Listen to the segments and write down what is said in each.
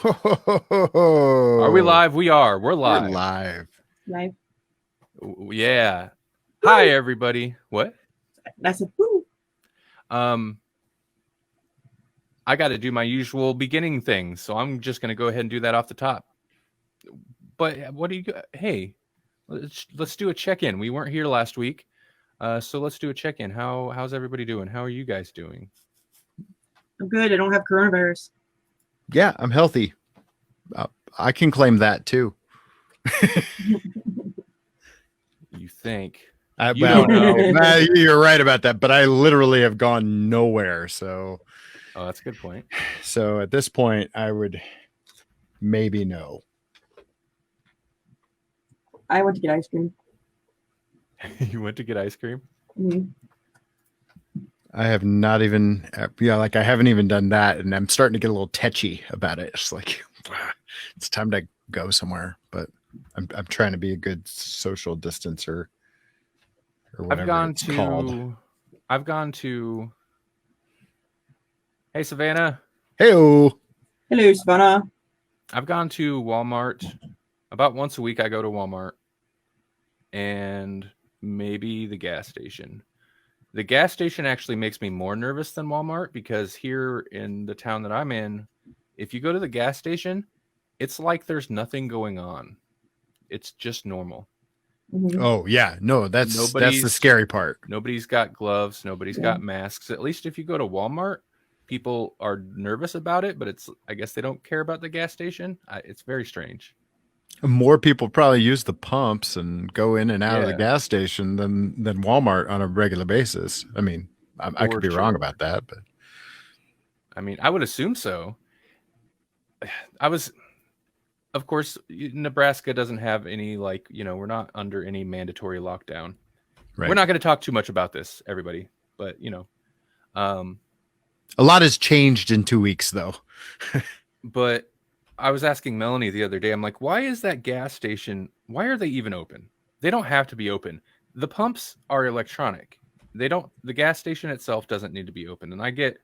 Are we live? We are. We're We're live. live. Live. Yeah. Hi, everybody. What? That's a woo. I got to do my usual beginning thing, so I'm just going to go ahead and do that off the top. But what do you? Hey, let's do a check-in. We weren't here last week, so let's do a check-in. How's everybody doing? How are you guys doing? I'm good. I don't have coronavirus. Yeah, I'm healthy. I can claim that too. You think? You don't know. You're right about that, but I literally have gone nowhere. So, oh, that's a good point. So at this point, I would maybe know. I went to get ice cream. You went to get ice cream? Mm-hmm. I have not even, I haven't even done that, and I'm starting to get a little tetchy about it. It's like it's time to go somewhere, but I'm trying to be a good social distancer. Or whatever it's called. I've gone to. Hey, Savannah. Hello, Savannah. I've gone to Walmart about once a week. I go to Walmart and maybe the gas station. The gas station actually makes me more nervous than Walmart because here in the town that I'm in, if you go to the gas station, it's like there's nothing going on. It's just normal. Mm-hmm. Oh yeah, no, that's the scary part. Nobody's got gloves. Nobody's got masks. At least if you go to Walmart, people are nervous about it, but I guess they don't care about the gas station. It's very strange. More people probably use the pumps and go in and out of the gas station than Walmart on a regular basis. I mean, I could be wrong about that, but I mean, I would assume so. Of course, Nebraska doesn't have any, we're not under any mandatory lockdown. Right. We're not going to talk too much about this, everybody, but a lot has changed in 2 weeks though. But I was asking Melanie the other day, I'm like, why is that gas station? Why are they even open? They don't have to be open. The pumps are electronic. The gas station itself doesn't need to be open. And I get,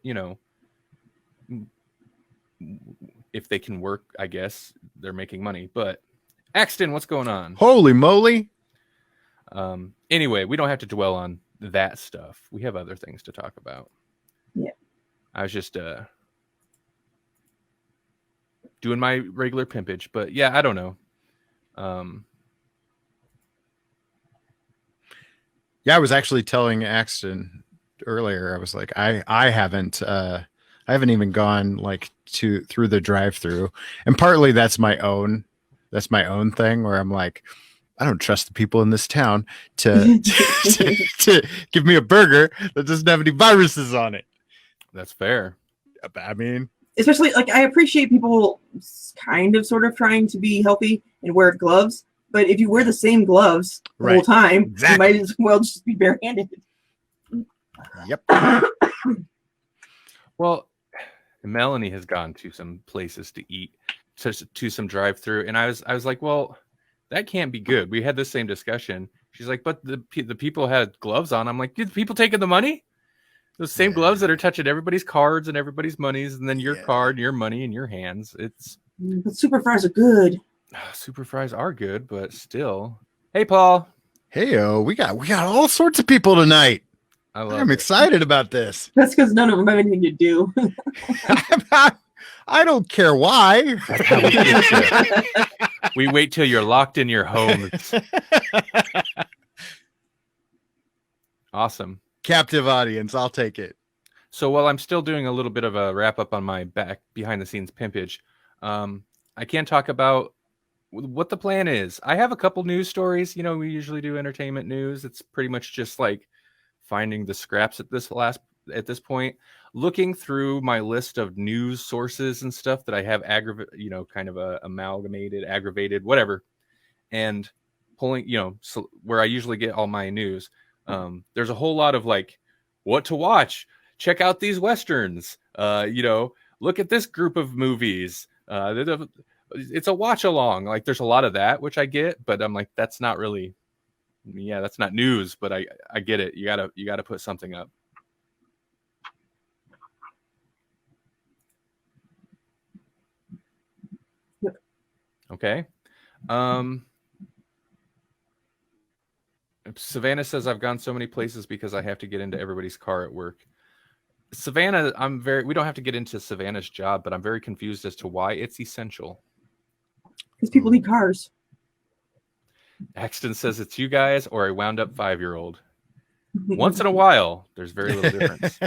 if they can work, I guess they're making money. But Axton, what's going on? Holy moly. Anyway, we don't have to dwell on that stuff. We have other things to talk about. Yeah. I was just doing my regular pimpage, but yeah, I don't know. Yeah, I was actually telling Axton earlier. I was like, I haven't even gone through the drive-through, and partly that's my own thing where I'm like, I don't trust the people in this town to give me a burger that doesn't have any viruses on it. That's fair. I mean, especially I appreciate people kind of sort of trying to be healthy and wear gloves, but if you wear the same gloves the whole time, exactly, you might as well just be barehanded. Yep. Well, Melanie has gone to some places to eat, to some drive-through, and I was like, well, that can't be good. We had the same discussion. She's like, but the people had gloves on. I'm like, did people taking the money? Those same gloves that are touching everybody's cards and everybody's monies, and then your card, your money in your hands. But super fries are good. Super fries are good, but still. Hey, Paul. Hey, we got all sorts of people tonight. I'm excited about this. That's because none of them have anything to do. I don't care why. That's how we get you. We wait till you're locked in your homes. Awesome. Captive audience, I'll take it. So while I'm still doing a little bit of a wrap up on my behind the scenes pimpage, I can talk about what the plan is. I have a couple news stories. We usually do entertainment news. It's pretty much just like finding the scraps at this point, looking through my list of news sources and stuff that I have kind of amalgamated, aggravated, whatever, and pulling, so where I usually get all my news. There's a whole lot of what to watch. Check out these Westerns. Look at this group of movies. It's a watch along. There's a lot of that, which I get, but I'm like, that's not really, that's not news, but I get it. You gotta put something up. Okay. Savannah says I've gone so many places because I have to get into everybody's car at work. Savannah, we don't have to get into Savannah's job, but I'm very confused as to why it's essential. Because people need cars. Axton says it's you guys or a wound up 5-year-old. Once in a while, there's very little difference.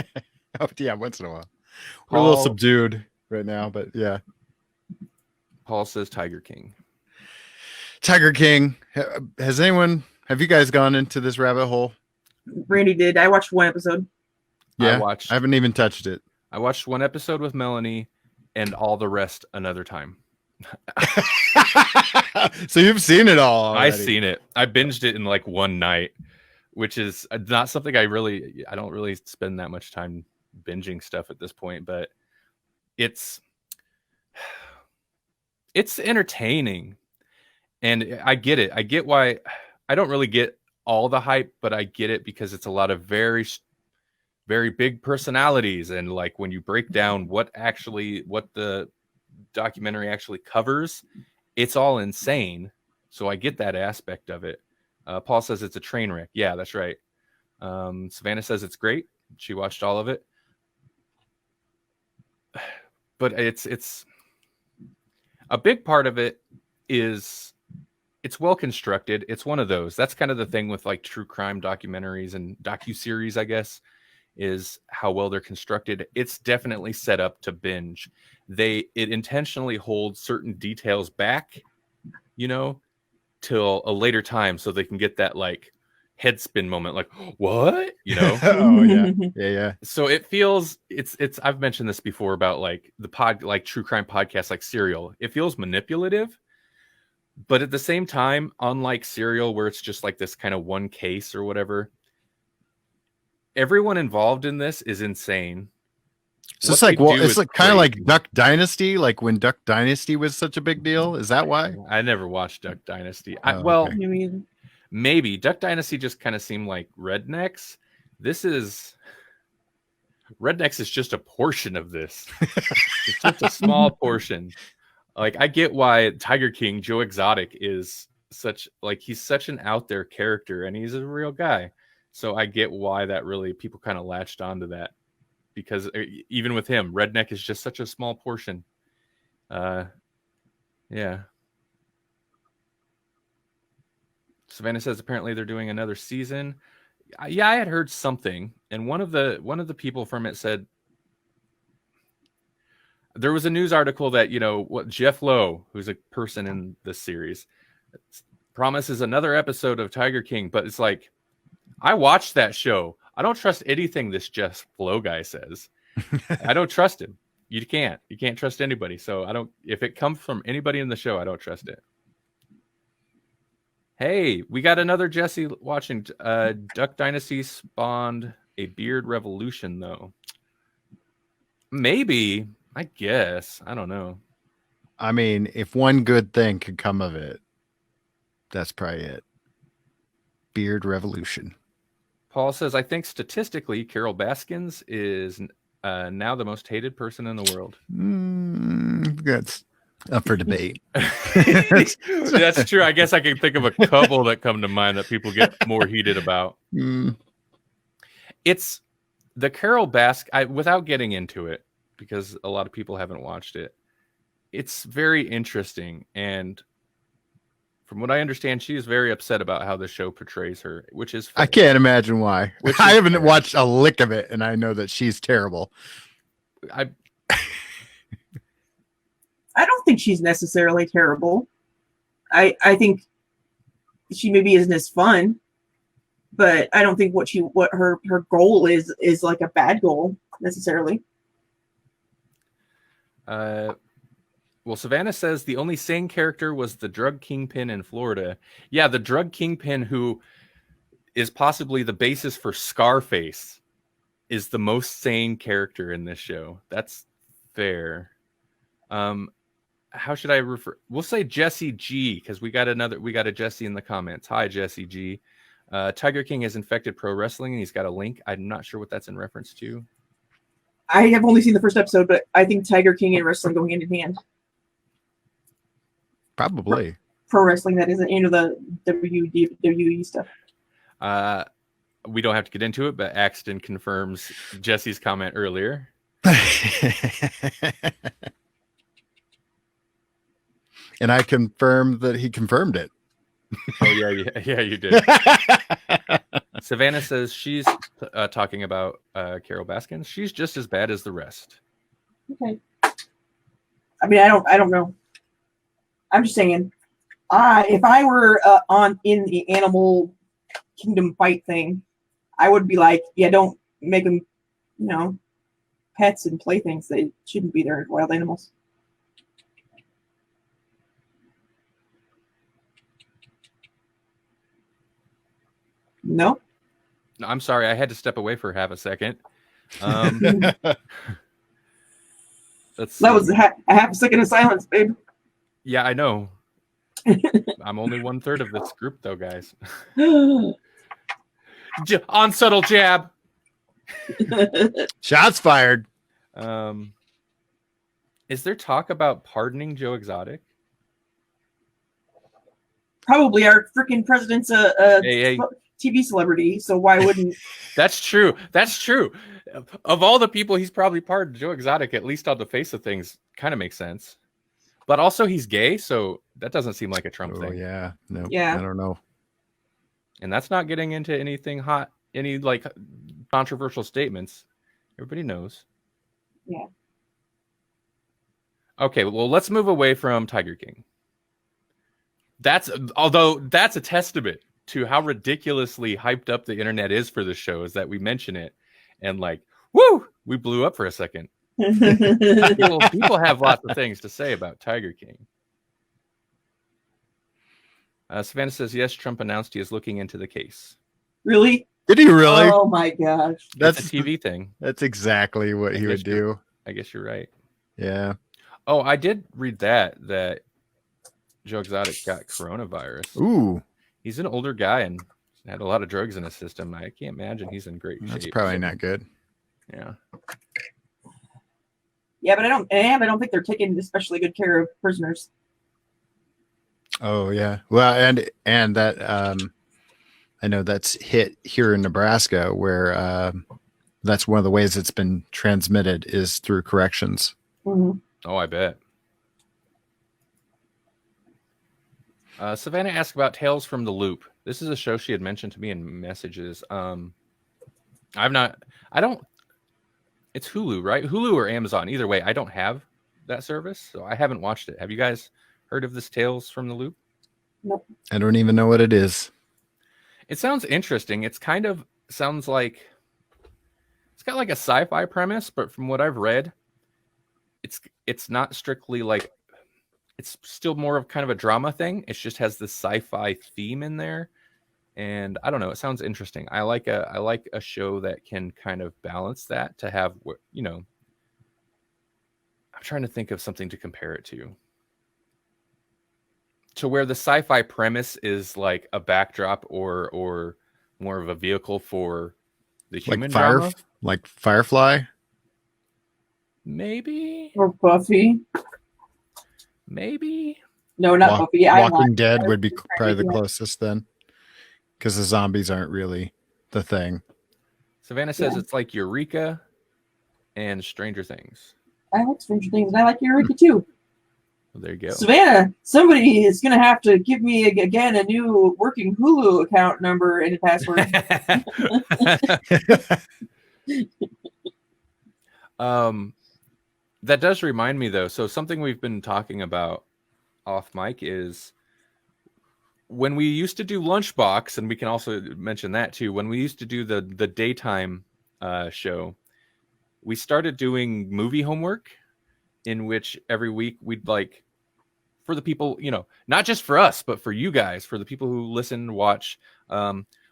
Oh, yeah, once in a while. We're a little subdued right now, but yeah. Paul says Tiger King. Tiger King. Have you guys gone into this rabbit hole? Randy did. I watched one episode. Yeah, I haven't even touched it. I watched one episode with Melanie and all the rest another time. So you've seen it all already. I've seen it. I binged it in like one night, which is not something I don't really spend that much time binging stuff at this point, but it's entertaining. And I get it. I get why. I don't really get all the hype, but I get it because it's a lot of very, very big personalities. And like when you break down what the documentary actually covers, it's all insane. So I get that aspect of it. Paul says it's a train wreck. Yeah, that's right. Savannah says it's great. She watched all of it. But it's a big part of it is it's well constructed. It's one of those. That's kind of the thing with like true crime documentaries and docuseries, I guess, is how well they're constructed. It's definitely set up to binge. It intentionally holds certain details back, till a later time so they can get that like head spin moment, like, what? Oh yeah. Yeah. So it feels it's I've mentioned this before about like like true crime podcasts like Serial. It feels manipulative. But at the same time, unlike Serial, where it's just like this kind of one case or whatever, everyone involved in this is insane. So it's like kind of like Duck Dynasty, like when Duck Dynasty was such a big deal. Is that why? I never watched Duck Dynasty. Okay. Maybe Duck Dynasty just kind of seemed like Rednecks. Rednecks is just a portion of this. It's just a small portion. Like, I get why Tiger King, Joe Exotic, is he's such an out there character and he's a real guy. So I get why that really people kind of latched onto that, because even with him, Redneck is just such a small portion. Yeah. Savannah says apparently they're doing another season. Yeah, I had heard something, and one of the people from it said there was a news article that Jeff Lowe, who's a person in this series, promises another episode of Tiger King, but it's like, I watched that show. I don't trust anything this Jeff Lowe guy says. I don't trust him. You can't trust anybody. So if it comes from anybody in the show, I don't trust it. Hey, we got another Jesse watching. Duck Dynasty spawned a beard revolution, though. Maybe, I guess. I don't know. I mean, if one good thing could come of it, that's probably it. Beard revolution. Paul says, I think statistically, Carol Baskins is now the most hated person in the world. That's up for debate. That's true. I guess I can think of a couple that come to mind that people get more heated about. It's the Carol without getting into it, because a lot of people haven't watched it. It's very interesting. And from what I understand, she is very upset about how the show portrays her, which is fair. I can't imagine why. I haven't watched a lick of it, and I know that she's terrible. I don't think she's necessarily terrible. I think she maybe isn't as fun, but I don't think what her goal is like a bad goal necessarily. Well, Savannah says the only sane character was the drug kingpin in Florida. Yeah, the drug kingpin, who is possibly the basis for Scarface, is the most sane character in this show. That's fair. How should I refer? We'll say Jesse G, because we got a Jesse in the comments. Hi, Jesse G. Tiger King has infected pro wrestling, and he's got a link. I'm not sure what that's in reference to. I have only seen the first episode, but I think Tiger King and wrestling go hand in hand. Probably. Pro wrestling, that isn't the WWE stuff. We don't have to get into it, but Axton confirms Jesse's comment earlier. And I confirmed that he confirmed it. Oh yeah, you did. Savannah says she's talking about Carol Baskin. She's just as bad as the rest. Okay. I mean, I don't know. I'm just saying, if I were in the animal kingdom fight thing, I would be like, yeah, don't make them, pets and playthings. They shouldn't be there, wild animals. No. I'm sorry, I had to step away for half a second. That was a half a second of silence, babe. Yeah, I know. I'm only 1/3 of this group, though, guys. Unsubtle jab. Shots fired. Is there talk about pardoning Joe Exotic? Probably. Our freaking president's a Hey. TV celebrity, so why wouldn't? That's true. Of all the people he's probably pardoned, Joe Exotic, at least on the face of things, kind of makes sense. But also he's gay, so that doesn't seem like a Trump thing. Yeah. No. Yeah. I don't know. And that's not getting into anything hot, any like controversial statements. Everybody knows. Yeah. Okay, well, let's move away from Tiger King. Although that's a testament to how ridiculously hyped up the internet is for the show, is that we mention it and we blew up for a second. People have lots of things to say about Tiger King. Savannah says, yes, Trump announced he is looking into the case. Really? Did he really? Oh my gosh. That's a TV thing. That's exactly what he would do. I guess you're right. Yeah. Oh, I did read that Joe Exotic got coronavirus. Ooh. He's an older guy and had a lot of drugs in his system. I can't imagine he's in great shape. That's probably not good. Yeah. Yeah, but I don't think they're taking especially good care of prisoners. Oh yeah. Well, and that I know that's hit here in Nebraska, where that's one of the ways it's been transmitted is through corrections. Mm-hmm. Oh, I bet. Savannah asked about Tales from the Loop. This is a show she had mentioned to me in messages. It's Hulu, right? Hulu or Amazon. Either way, I don't have that service, so I haven't watched it. Have you guys heard of this Tales from the Loop? Nope. I don't even know what it is. It sounds interesting. Sounds like it's got like a sci-fi premise, but from what I've read, it's not strictly like, it's still more of kind of a drama thing. It just has this sci-fi theme in there. And I don't know, it sounds interesting. I like a show that can kind of balance that, to have, I'm trying to think of something to compare it to where the sci-fi premise is like a backdrop or more of a vehicle for the human drama. Like Firefly? Maybe. Or Buffy. Maybe. No, not Buffy. Walking Dead would be probably the closest then, because the zombies aren't really the thing. Savannah says it's like Eureka and Stranger Things. I like Stranger Things, and I like Eureka too. Well, there you go. Savannah, somebody is going to have to give me again a new working Hulu account number and password. That does remind me, though. So something we've been talking about off mic is when we used to do Lunchbox, and we can also mention that too. When we used to do the daytime show, we started doing movie homework, in which every week we'd for the people, not just for us, but for you guys, for the people who listen, watch,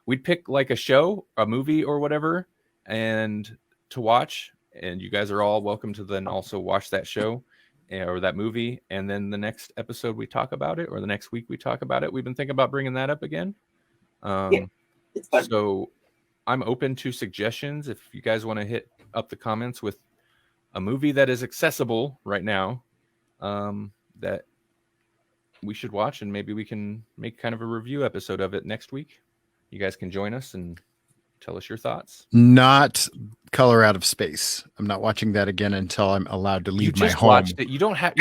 we'd pick like a show, a movie or whatever, and to watch. And you guys are all welcome to then also watch that show or that movie. And then the next episode we talk about it, or the next week we talk about it. We've been thinking about bringing that up again. It's fun. So I'm open to suggestions. If you guys want to hit up the comments with a movie that is accessible right now, that we should watch, and maybe we can make kind of a review episode of it next week. You guys can join us and tell us your thoughts. Not Color Out of Space. I'm not watching that again until I'm allowed to leave You my just home. watched it. You don't have.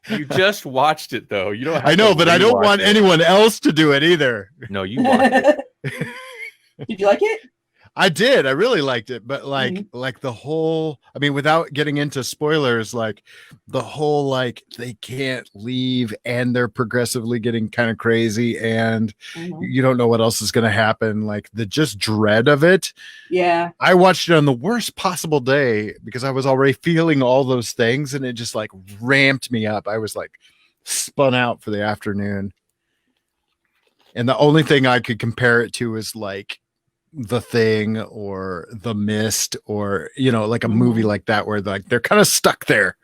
You just watched it though. You don't. Have I know, to but I don't rewatch want it. anyone else to do it either. No, you watched it. Did you like it? I did. I really liked it, but Mhm. like the whole, I mean, without getting into spoilers, like the whole, like they can't leave and they're progressively getting kind of crazy and Mhm. you don't know what else is going to happen. Like the just dread of it. Yeah. I watched it on the worst possible day because I was already feeling all those things and it just like ramped me up. I was like spun out for the afternoon. And the only thing I could compare it to is like The Thing or The Mist or, you know, like a movie like that where like they're kind of stuck there.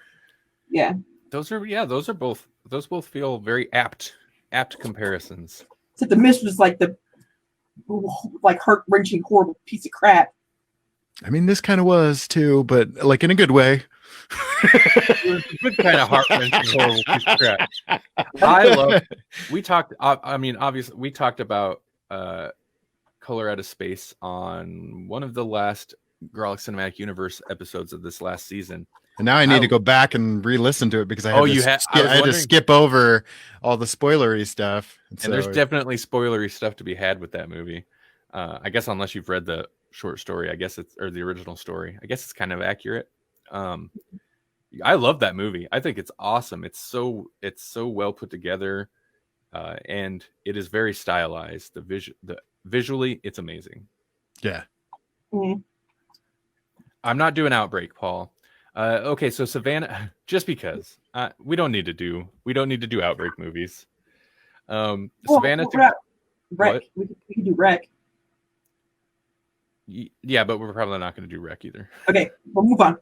Yeah. Those both feel very apt comparisons. Except the Mist was like the heart-wrenching, horrible piece of crap. I mean, this kind of was too, but like in a good way. Good kind of heart-wrenching, horrible piece of crap. I love. We talked. I mean, obviously, we talked about Color Out of Space on one of the last Grawlix Cinematic Universe episodes of this last season. And now I need to go back and re-listen to it because I had to skip over all the spoilery stuff. And there's definitely spoilery stuff to be had with that movie. I guess unless you've read the short story, or the original story. I guess it's kind of accurate. I love that movie. I think it's awesome. It's so well put together, and it is very stylized. Visually, it's amazing. Yeah. Mhm. I'm not doing Outbreak, Paul. Okay, so Savannah, just because we don't need to do Outbreak movies. Savannah, Wreck. We could do Wreck. yeah, but we're probably not going to do Wreck either. Okay, well, move on.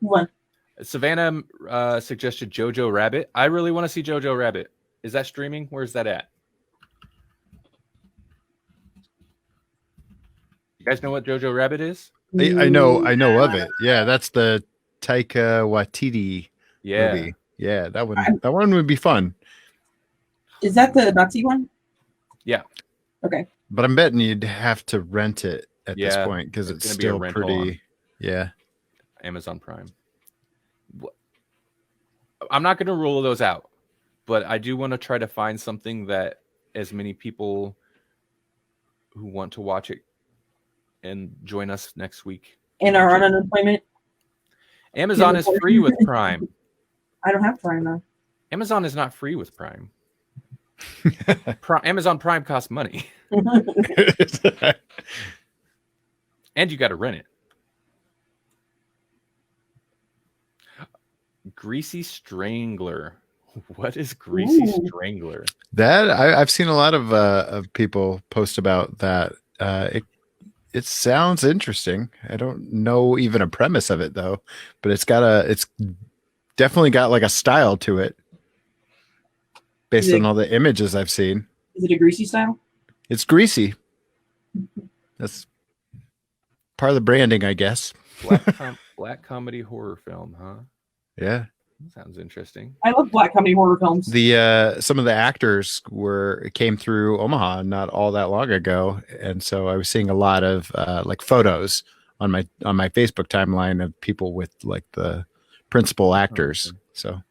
Savannah suggested Jojo Rabbit. I really want to see Jojo Rabbit. Is that streaming? Where's that at? You guys know what Jojo Rabbit is? I know of it. Yeah, that's the Taika Waititi movie. Yeah, that one would be fun. Is that the Nazi one? Yeah. Okay. But I'm betting you'd have to rent it at this point because it's gonna still be a rental pretty. Yeah. Amazon Prime. I'm not going to rule those out, but I do want to try to find something that as many people who want to watch it and join us next week. And are on unemployment. Amazon is free with Prime. I don't have Prime though. Amazon is not free with Prime. Amazon Prime costs money. And you got to rent it. Greasy Strangler. What is Greasy Strangler? That I've seen a lot of people post about that. It sounds interesting. I don't know even a premise of it though, but it's definitely got like a style to it based on all the images I've seen. Is it a greasy style? It's greasy. That's part of the branding, I guess. Black comedy horror film, huh? Yeah. Sounds interesting. I love black comedy horror films. The some of the actors came through Omaha not all that long ago, and so I was seeing a lot of like photos on my Facebook timeline of people with like the principal actors. Okay. So,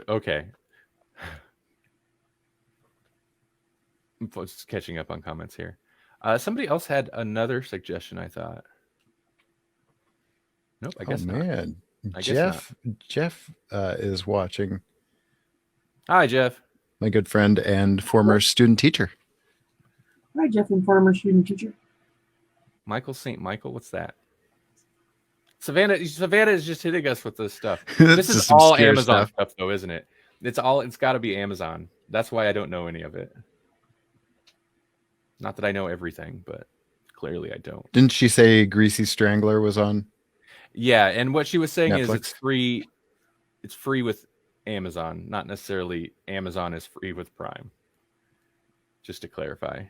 okay. I'm just catching up on comments here. Somebody else had another suggestion, I thought. Nope, I guess not. Man. I guess Jeff is watching. Hi, Jeff. My good friend and former student teacher. Hi, Jeff, and former student teacher. Michael St. Michael, what's that? Savannah is just hitting us with this stuff. This is all Amazon stuff, though, isn't it? It's got to be Amazon. That's why I don't know any of it. Not that I know everything, but clearly I don't. Didn't she say Greasy Strangler was on? Yeah, and what she was saying Netflix? is it's free. It's free with Amazon, not necessarily Amazon is free with Prime. Just to clarify.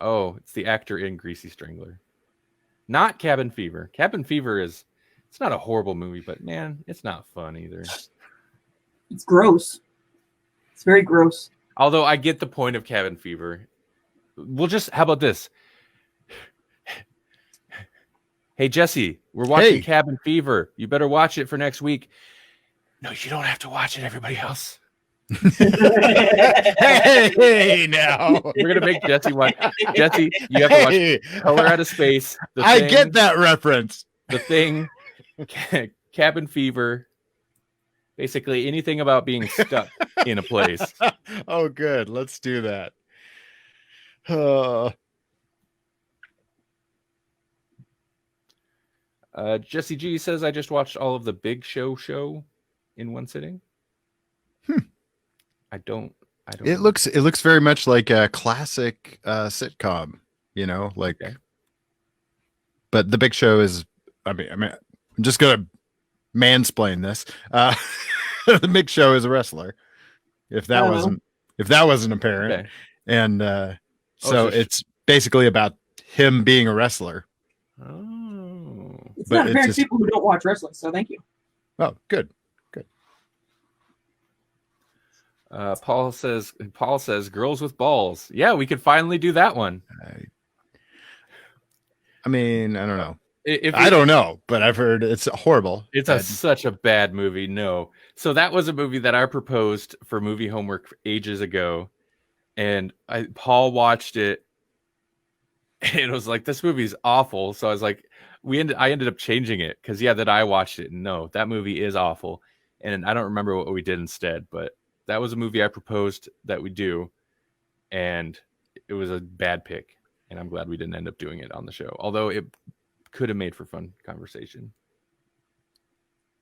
Oh, it's the actor in Greasy Strangler. Not Cabin Fever. Cabin Fever it's not a horrible movie, but man, it's not fun either. It's gross. It's very gross. Although I get the point of cabin fever. How about this? Hey, Jesse, we're watching Hey. Cabin Fever. You better watch it for next week. No, you don't have to watch it, everybody else. Hey, now. We're going to make Jesse watch. Jesse, you have to watch Color Out of Space. I get that reference. The Thing, Cabin Fever, basically anything about being stuck in a place. Oh, good. Let's do that. Jesse G says, I just watched all of the Big Show in one sitting. I don't. It looks very much like a classic sitcom, you know, like. Okay. But The Big Show is. I mean, I'm just gonna mansplain this. The Big Show is a wrestler. If that wasn't apparent, Okay. and so it's basically about him being a wrestler. Oh. It's But not it's apparent to just- people who don't watch wrestling, so thank you. Oh, good. Paul says, girls with balls. Yeah, we could finally do that one. I mean, I don't know. If I don't know, but I've heard it's horrible. It's such a bad movie. No. So that was a movie that I proposed for movie homework ages ago. And Paul watched it. And it was like, this movie's awful. So I was like, I ended up changing it because that I watched it. And no, that movie is awful. And I don't remember what we did instead, but that was a movie I proposed that we do. And it was a bad pick. And I'm glad we didn't end up doing it on the show. Although it could have made for fun conversation.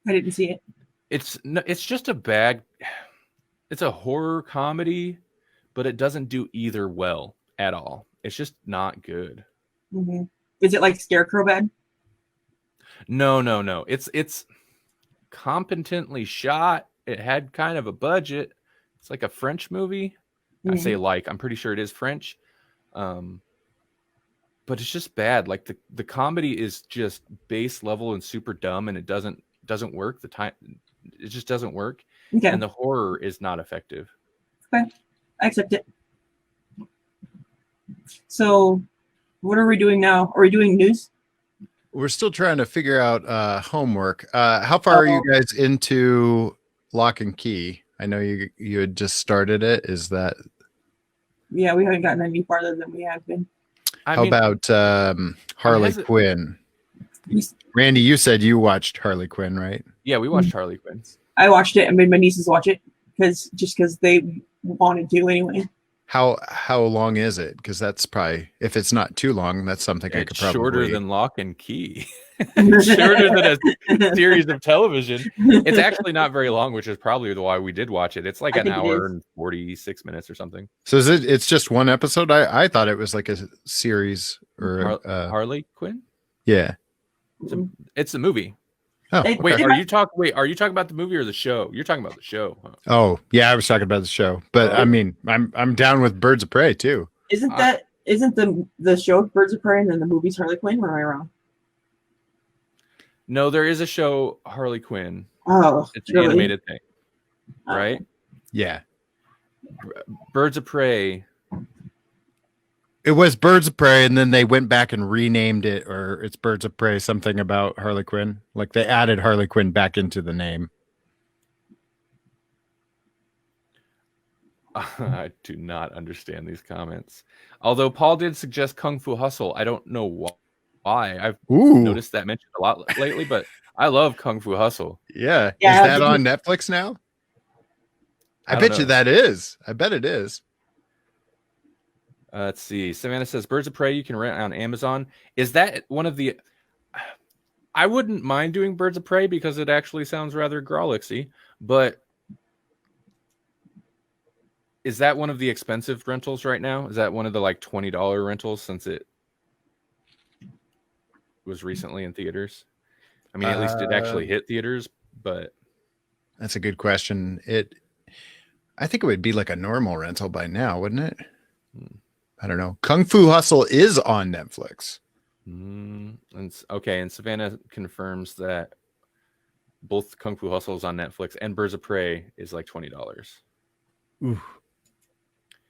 I didn't see it. It's just it's a horror comedy, but it doesn't do either well at all. It's just not good. Mm-hmm. Is it like Scarecrow bad? No. It's competently shot. It had kind of a budget. It's like a French movie. I say I'm pretty sure it is French. But it's just bad. Like the comedy is just base level and super dumb, and it doesn't work. It just doesn't work. Okay. And the horror is not effective. Okay. I accept it. So what are we doing now? Are we doing news? We're still trying to figure out homework. How far are you guys into Lock and Key? I know you had just started it. Is that? Yeah, we haven't gotten any farther than we have been. How about Harley Quinn? Randy, you said you watched Harley Quinn, right? Yeah, we watched Harley Quinn. I watched it and made my nieces watch it because they wanted to anyway. How long is it? Because that's probably, if it's not too long, that's something I could probably. Shorter than Lock and Key. Shorter than a series of television. It's actually not very long, which is probably why we did watch it. It's like an hour and 46 minutes or something. So it's just one episode? I thought it was like a series or Harley Quinn? Yeah. It's a movie. Oh, wait, are you talking about the movie or the show? You're talking about the show. Huh? Oh, yeah, I was talking about the show. But I mean, I'm down with Birds of Prey too. Isn't the show Birds of Prey and then the movie's Harley Quinn? Or am I wrong? No, there is a show Harley Quinn. Oh, it's an animated thing, right? Yeah. Birds of Prey. It was Birds of Prey, and then they went back and renamed it, or it's Birds of Prey, something about Harley Quinn. Like they added Harley Quinn back into the name. I do not understand these comments. Although Paul did suggest Kung Fu Hustle. I don't know why. I've noticed that mentioned a lot lately, but I love Kung Fu Hustle. Yeah. Is that on Netflix now? I bet you that is. I bet it is. Let's see. Savannah says Birds of Prey you can rent on Amazon. Is that one of the? I wouldn't mind doing Birds of Prey because it actually sounds rather Grawlixy, but is that one of the expensive rentals right now? Is that one of the like $20 rentals since it was recently in theaters? I mean, at least it actually hit theaters, but that's a good question. I think it would be like a normal rental by now, wouldn't it? I don't know. Kung Fu Hustle is on Netflix. And Savannah confirms that both Kung Fu Hustles on Netflix, and Birds of Prey is like $20. Ooh.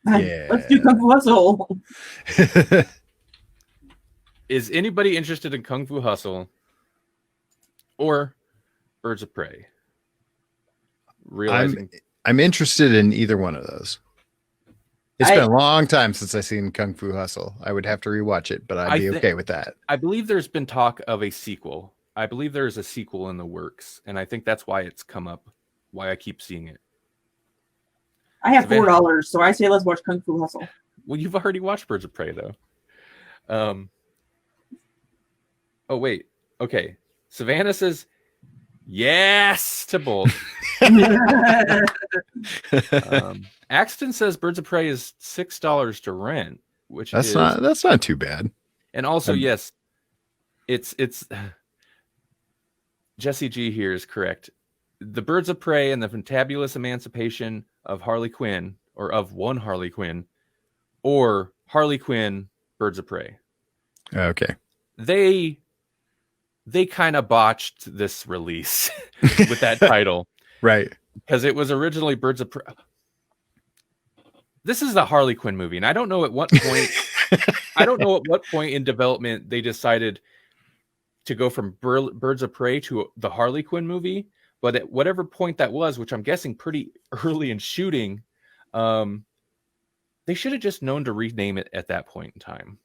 Let's do Kung Fu Hustle. Is anybody interested in Kung Fu Hustle or Birds of Prey? I'm interested in either one of those. It's been a long time since I've seen Kung Fu Hustle. I would have to rewatch it, but I'd be okay with that. I believe there's been talk of a sequel. I believe there is a sequel in the works, and I think that's why it's come up, why I keep seeing it. I have $4, so I say let's watch Kung Fu Hustle. Well, you've already watched Birds of Prey, though. Oh, wait. Okay. Savannah says yes to both. Axton says Birds of Prey is $6 to rent, which that's not too bad. And also, yes, it's Jesse G here is correct. The Birds of Prey and the Fantabulous Emancipation of Harley Quinn, or of one Harley Quinn, or Harley Quinn, Birds of Prey. Okay. They kind of botched this release with that title. Right. Because it was originally Birds of Prey. This is the Harley Quinn movie, and I don't know at what point in development they decided to go from Birds of Prey to the Harley Quinn movie, but at whatever point that was, which I'm guessing pretty early in shooting, they should have just known to rename it at that point in time.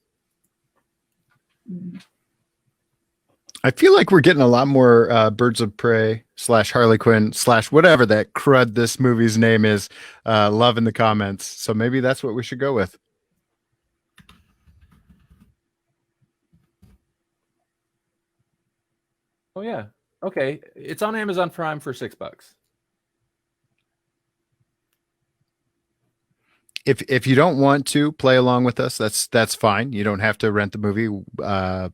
I feel like we're getting a lot more Birds of Prey / Harley Quinn / whatever that crud this movie's name is, love in the comments. So maybe that's what we should go with. Oh yeah. Okay. It's on Amazon Prime for $6. If you don't want to play along with us, that's fine. You don't have to rent the movie, but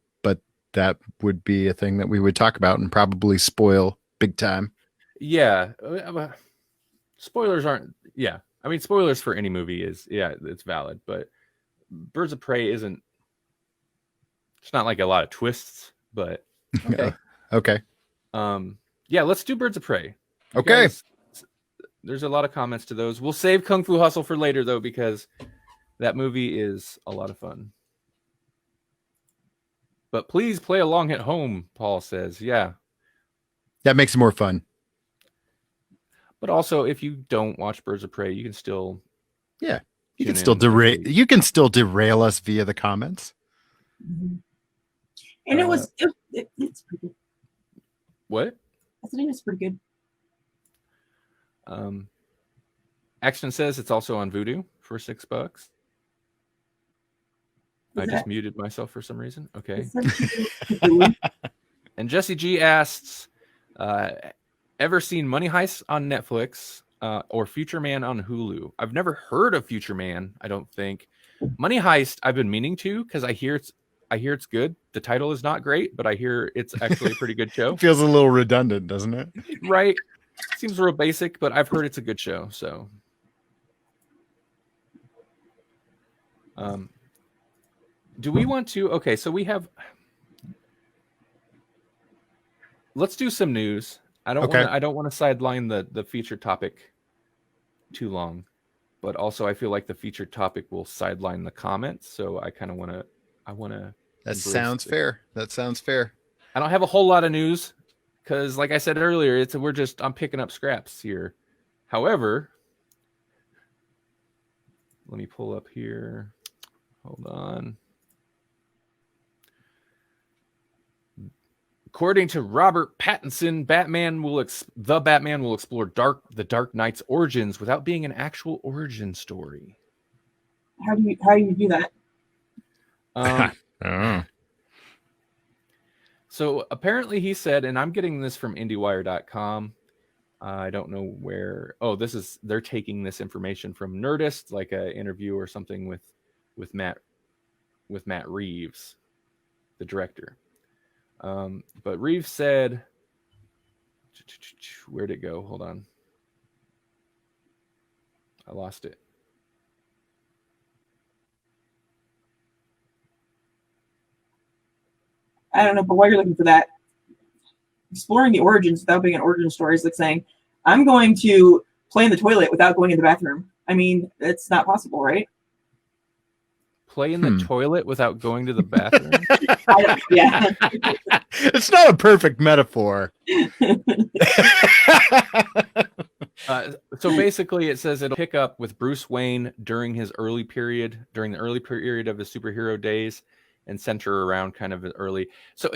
that would be a thing that we would talk about and probably spoil big time. Yeah. Spoilers aren't. Yeah. I mean, spoilers for any movie it's valid, but Birds of Prey isn't. It's not like a lot of twists, but okay. Okay. Yeah, let's do Birds of Prey. Okay. There's a lot of comments to those. We'll save Kung Fu Hustle for later, though, because that movie is a lot of fun. But please play along at home, Paul says. Yeah. That makes it more fun. But also, if you don't watch Birds of Prey, you can still... Yeah. You can still derail us via the comments. Mm-hmm. And it's pretty good. What? I think it's pretty good. Axton says it's also on Vudu for $6. I just muted myself for some reason. Okay. And Jesse G asks, ever seen Money Heist on Netflix or Future Man on Hulu? I've never heard of Future Man, I don't think. Money Heist, I've been meaning to because I hear it's good. The title is not great, but I hear it's actually a pretty good show. Feels a little redundant, doesn't it? Right. Seems real basic, but I've heard it's a good show. So, do we want to? Okay, so we have. Let's do some news. I don't want to sideline the featured topic too long, but also I feel like the featured topic will sideline the comments. So I kind of want to. That sounds fair. That sounds fair. I don't have a whole lot of news because, like I said earlier, I'm picking up scraps here. However, let me pull up here. Hold on. According to Robert Pattinson, the Batman will explore the Dark Knight's origins without being an actual origin story. How do you do that? So apparently he said, and I'm getting this from IndieWire.com. I don't know where. Oh, they're taking this information from Nerdist, like an interview or something with Matt Reeves, the director. But Reeves said, where'd it go? Hold on. I lost it. I don't know, but while you're looking for that, exploring the origins without being an origin story is like saying, I'm going to play in the toilet without going in the bathroom. I mean, it's not possible, right? Play in the toilet without going to the bathroom? Yeah. It's not a perfect metaphor. So basically, it says it'll pick up with Bruce Wayne during the early period of his superhero days, and center around kind of early. So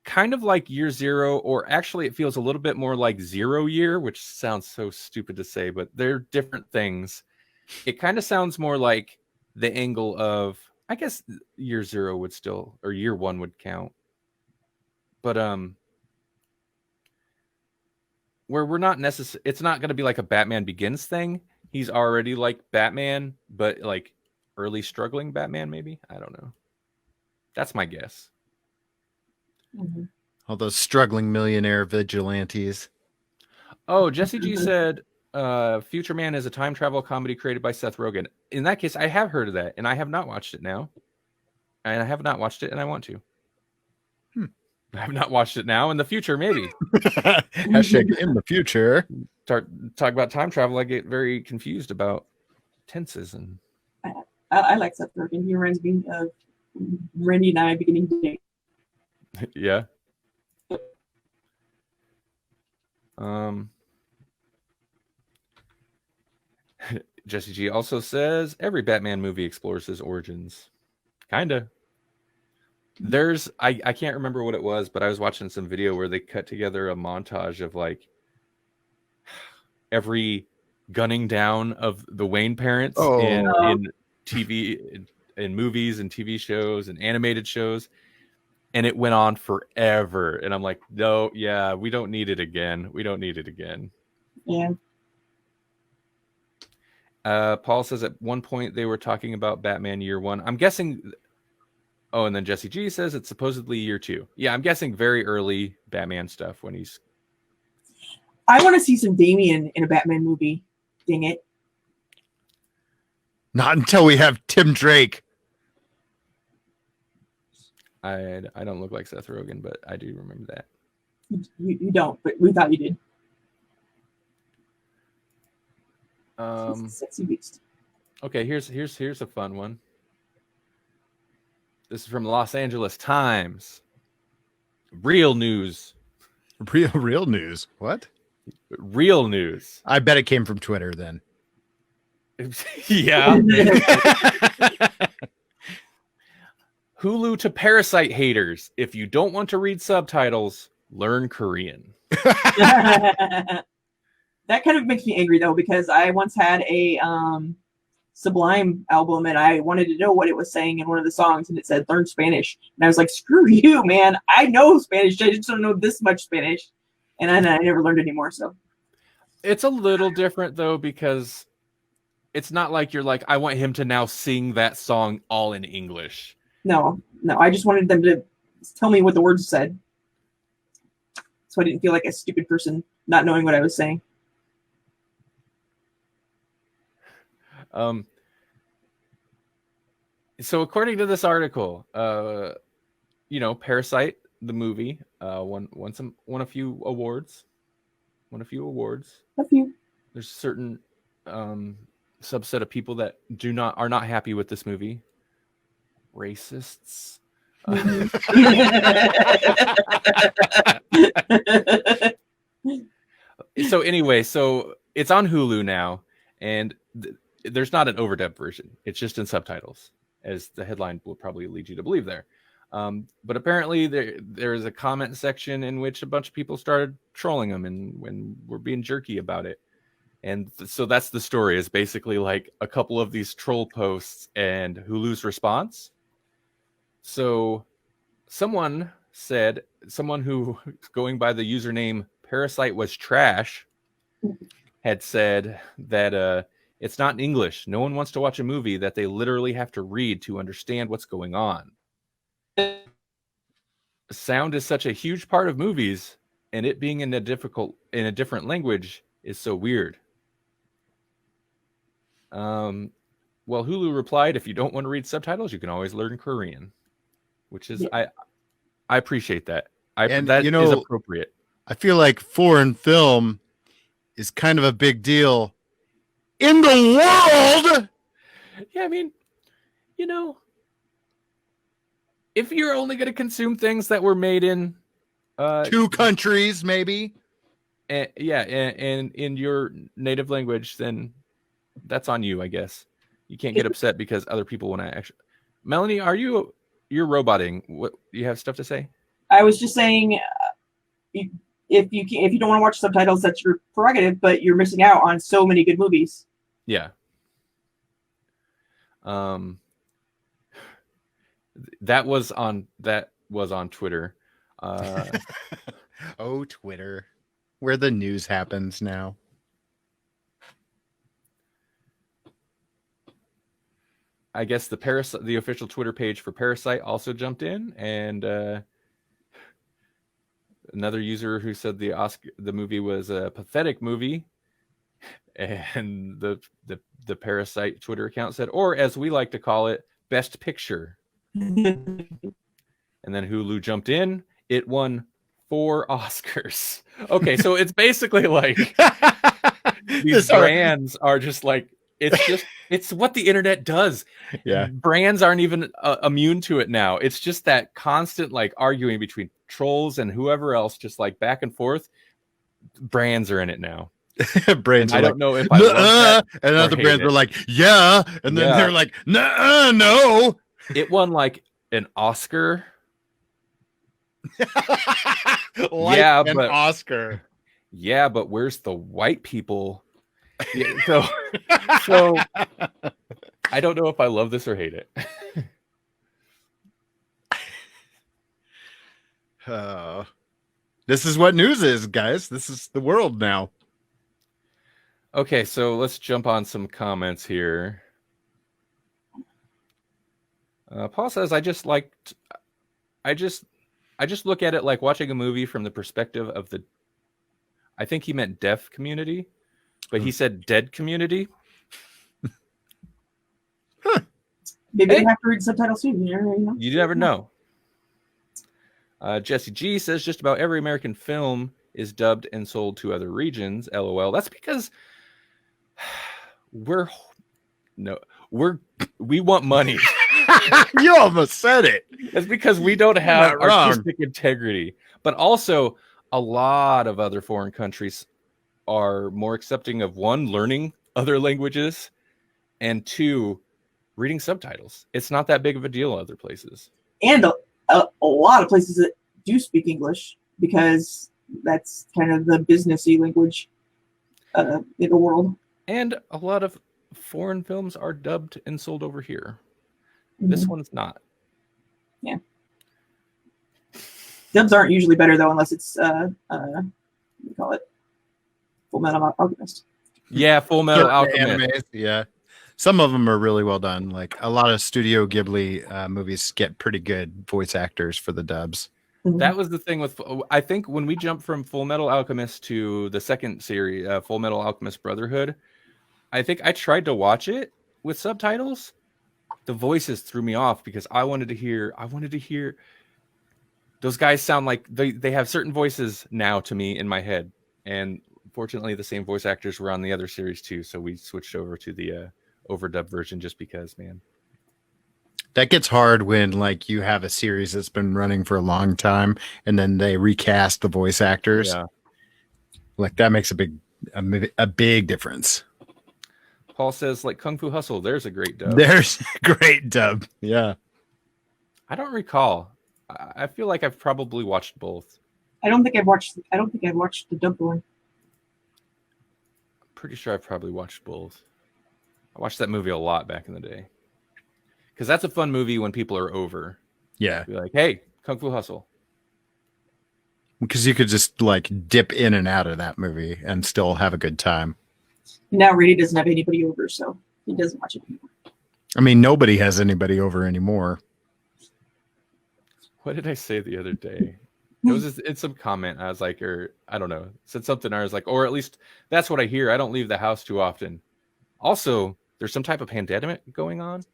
kind of like Year Zero, or actually, it feels a little bit more like Zero Year, which sounds so stupid to say, but they're different things. It kind of sounds more like the angle of, I guess, Year Zero would still, or Year One would count, but where we're not necessarily, it's not going to be like a Batman Begins thing. He's already like Batman, but like early struggling Batman, maybe. I don't know. That's my guess. Mm-hmm. All those struggling millionaire vigilantes. Oh, Jesse G said Future Man is a time travel comedy created by Seth Rogen. In that case, I have heard of that, and I have not watched it now. And I have not watched it, and I want to. I have not watched it now. In the future, maybe. Hashtag in the future. Talk about time travel. I get very confused about tenses. And I like Seth Rogen. He reminds me of Randy and I beginning to date. Yeah. Jesse G also says every Batman movie explores his origins. Kinda. There's I can't remember what it was, but I was watching some video where they cut together a montage of like every gunning down of the Wayne parents in TV, in movies and TV shows and animated shows. And it went on forever. And I'm like, no, yeah, we don't need it again. We don't need it again. Yeah. Paul says at one point they were talking about Batman Year One. I'm guessing. Oh, and then Jesse G says it's supposedly Year Two. Yeah, I'm guessing very early Batman stuff when he's. I want to see some Damian in a Batman movie. Dang it. Not until we have Tim Drake. I don't look like Seth Rogen, but I do remember that. You don't, but we thought you did. Sexy beast. Okay, here's a fun one. This is from Los Angeles Times. Real news. Real news. What? Real news. I bet it came from Twitter then. Yeah. Hulu to Parasite haters. If you don't want to read subtitles, learn Korean. That kind of makes me angry though, because I once had a Sublime album and I wanted to know what it was saying in one of the songs, and it said learn Spanish, and I was like, screw you, man, I know Spanish, I just don't know this much Spanish. And I never learned anymore. So it's a little different though, because it's not like you're like, I want him to now sing that song all in English. No, I just wanted them to tell me what the words said, so I didn't feel like a stupid person not knowing what I was saying. So according to this article, Parasite, the movie, won a few awards. A few. There's a certain subset of people that are not happy with this movie. Racists. So anyway, so it's on Hulu now, and there's not an overdub version. It's just in subtitles, as the headline will probably lead you to believe there. But apparently there is a comment section in which a bunch of people started trolling them and when we're being jerky about it. And so that's the story, is basically like a couple of these troll posts and Hulu's response. So someone who going by the username Parasite was trash had said that it's not in English. No one wants to watch a movie that they literally have to read to understand what's going on. Sound is such a huge part of movies, and it being in a different language is so weird. Well, Hulu replied, if you don't want to read subtitles, you can always learn Korean, which is, yeah. I appreciate that. And, that you is know, appropriate. I feel like foreign film is kind of a big deal in the world. Yeah, I mean, you know, if you're only going to consume things that were made in 2 countries, maybe. yeah, and in your native language, then that's on you, I guess. You can't get upset because other people want to actually. Melanie, you're roboting? What, you have stuff to say? I was just saying, if you don't want to watch subtitles, that's your prerogative, but you're missing out on so many good movies. Yeah. That was on Twitter. Oh, Twitter, where the news happens now. I guess the official Twitter page for Parasite also jumped in, and another user who said the movie was a pathetic movie, and the Parasite Twitter account said, or as we like to call it, Best Picture. And then Hulu jumped in. It won 4 Oscars. Okay, so it's basically like these brands are just like, it's what the internet does. Yeah. Brands aren't even immune to it now. It's just that constant like arguing between trolls and whoever else, just like back and forth. Brands are in it now. Brands. I don't know if I love that and other brands it. were like, yeah, and then they're like, no. It won like an Oscar. Like an Oscar. Yeah, but where's the white people? Yeah, so I don't know if I love this or hate it. This is what news is, guys. This is the world now. Okay, so let's jump on some comments here. Paul says, I just look at it like watching a movie from the perspective of I think he meant deaf community, but he said dead community. Maybe you have to read subtitles too. You never know. Jesse G says just about every American film is dubbed and sold to other regions. LOL. That's because we want money. You almost said it. It's because we don't have artistic integrity. But also, a lot of other foreign countries are more accepting of, 1, learning other languages, and 2, reading subtitles. It's not that big of a deal other places. And a lot of places that do speak English, because that's kind of the businessy language in the world. And a lot of foreign films are dubbed and sold over here. This one's not. Yeah. Dubs aren't usually better though, unless it's what do you call it? Full Metal Alchemist. Yeah, Full Metal Alchemist. Yeah. Some of them are really well done. Like a lot of Studio Ghibli movies get pretty good voice actors for the dubs. That was the thing with, I think when we jumped from Full Metal Alchemist to the second series, Full Metal Alchemist Brotherhood, I think I tried to watch it with subtitles. The voices threw me off because I wanted to hear those guys sound like they have certain voices now to me in my head. And fortunately the same voice actors were on the other series too. So we switched over to the overdub version just because, man. That gets hard when like you have a series that's been running for a long time and then they recast the voice actors. Yeah. Like that makes a big difference. Paul says, like Kung Fu Hustle, there's a great dub. There's a great dub. Yeah. I don't recall. I feel like I've probably watched both. I don't think I've watched the dub one. I'm pretty sure I've probably watched both. I watched that movie a lot back in the day. Because that's a fun movie when people are over. Yeah. Be like, hey, Kung Fu Hustle. Because you could just like dip in and out of that movie and still have a good time. Now Rady doesn't have anybody over, so he doesn't watch it anymore. I mean, nobody has anybody over anymore. What did I say the other day? It was it's some comment. I was like, or I don't know, said something. I was like, or at least that's what I hear. I don't leave the house too often. Also, there's some type of pandemic going on.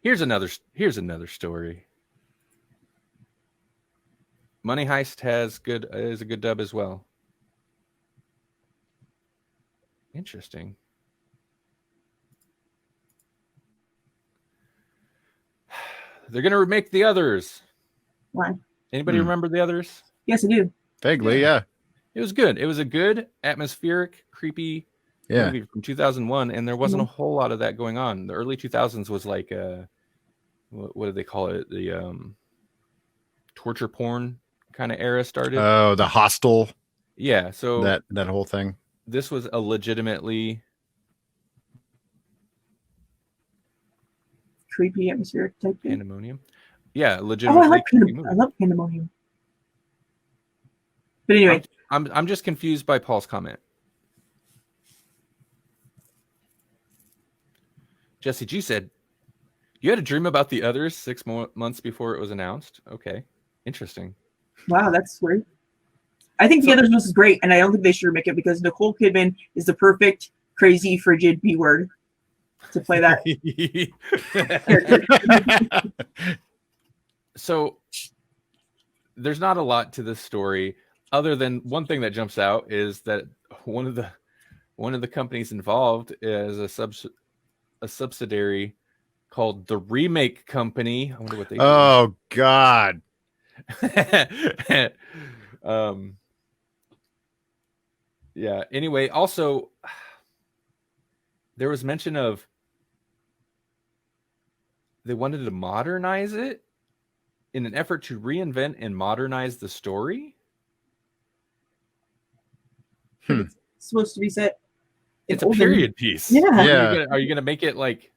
Here's another story. Money Heist is a good dub as well. Interesting. They're gonna remake The Others. Why? Anybody remember The Others? Yes, I do. Vaguely, yeah. It was good. It was a good, atmospheric, creepy movie from 2001, and there wasn't a whole lot of that going on. The early 2000s was like what do they call it? The torture porn kind of era started. Oh, the Hostel. Yeah, so that whole thing. This was a legitimately creepy atmospheric type thing. Pandemonium. Yeah, Oh, legitimately. I love Pandemonium. But anyway, I'm just confused by Paul's comment. Jesse G said, "You had a dream about The Others 6 months before it was announced." Okay, interesting. Wow, that's weird. I think The Others was great, and I don't think they should remake it because Nicole Kidman is the perfect crazy frigid B word to play that character. So there's not a lot to this story other than one thing that jumps out is that one of the companies involved is a subsidiary called the Remake Company. I wonder what they do. Oh God. Yeah. Anyway, also there was mention of they wanted to modernize it in an effort to reinvent and modernize the story. It's supposed to be set. It's a period piece. Yeah. Are you gonna make it like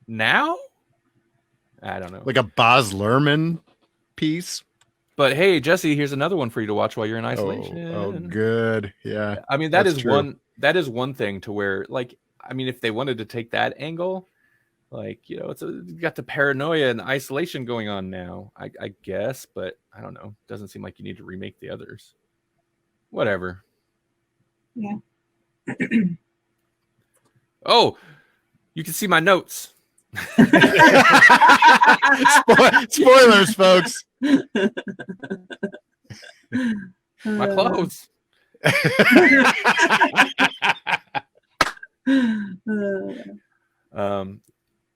now? I don't know. Like a Baz Luhrmann piece. But hey, Jesse, here's another one for you to watch while you're in isolation. Oh, good. Yeah. I mean, that is one thing to where, like, I mean, if they wanted to take that angle, like, you know, you got the paranoia and isolation going on now, I guess, but I don't know. Doesn't seem like you need to remake The Others. Whatever. Yeah. Oh, you can see my notes. Spoilers, folks. My clothes.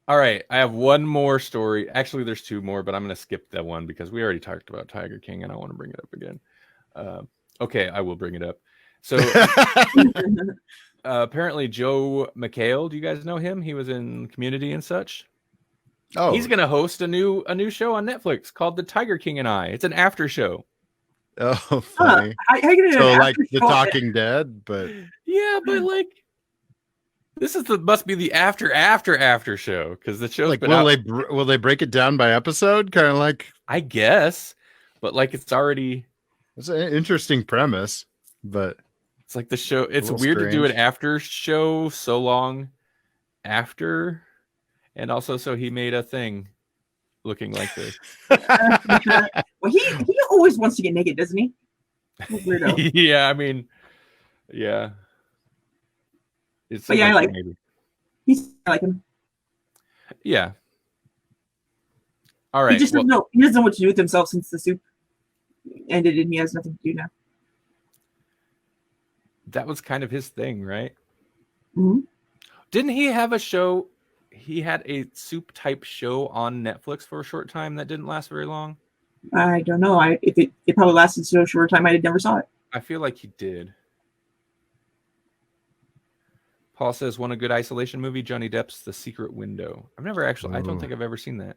All right, I have one more story. Actually, there's two more, but I'm going to skip that one because we already talked about Tiger King and I want to bring it up again. Okay, I will bring it up. So apparently Joe McHale, do you guys know him? He was in Community and such. Oh, he's going to host a new show on Netflix called The Tiger King and I. It's an after show. Oh, funny. So like The Talking Dead, but yeah, but like this is must be the after show because the show's like been will they break it down by episode? Kind of like, I guess, but like it's an interesting premise, but it's like the show. It's weird to do an after show so long after, and also so he made a thing looking like this. Well, he always wants to get naked, doesn't he? Weirdo. Yeah, I mean, yeah. But yeah, I like him. Yeah. All right. He just doesn't know. He doesn't know what to do with himself since the soup ended, and he has nothing to do now. That was kind of his thing, right? Mm-hmm. Didn't he have a show? He had a soup type show on Netflix for a short time that didn't last very long. I don't know. If it probably lasted so short time, I never saw it. I feel like he did. Paul says, "Want a good isolation movie? Johnny Depp's The Secret Window." I've never actually. I don't think I've ever seen that.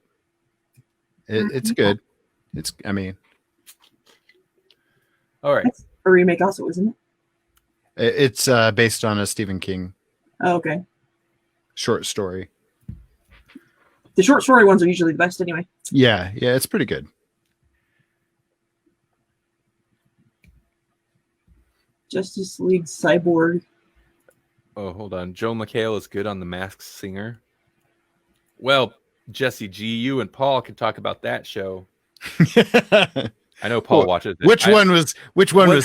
It's good. All right. That's a remake, also, isn't it? It's based on a Stephen King. Oh, okay. Short story. The short story ones are usually the best, anyway. Yeah, it's pretty good. Justice League Cyborg. Oh, hold on. Joe McHale is good on The Masked Singer. Well, Jesse G, you and Paul can talk about that show. I know Paul watches it. Which one was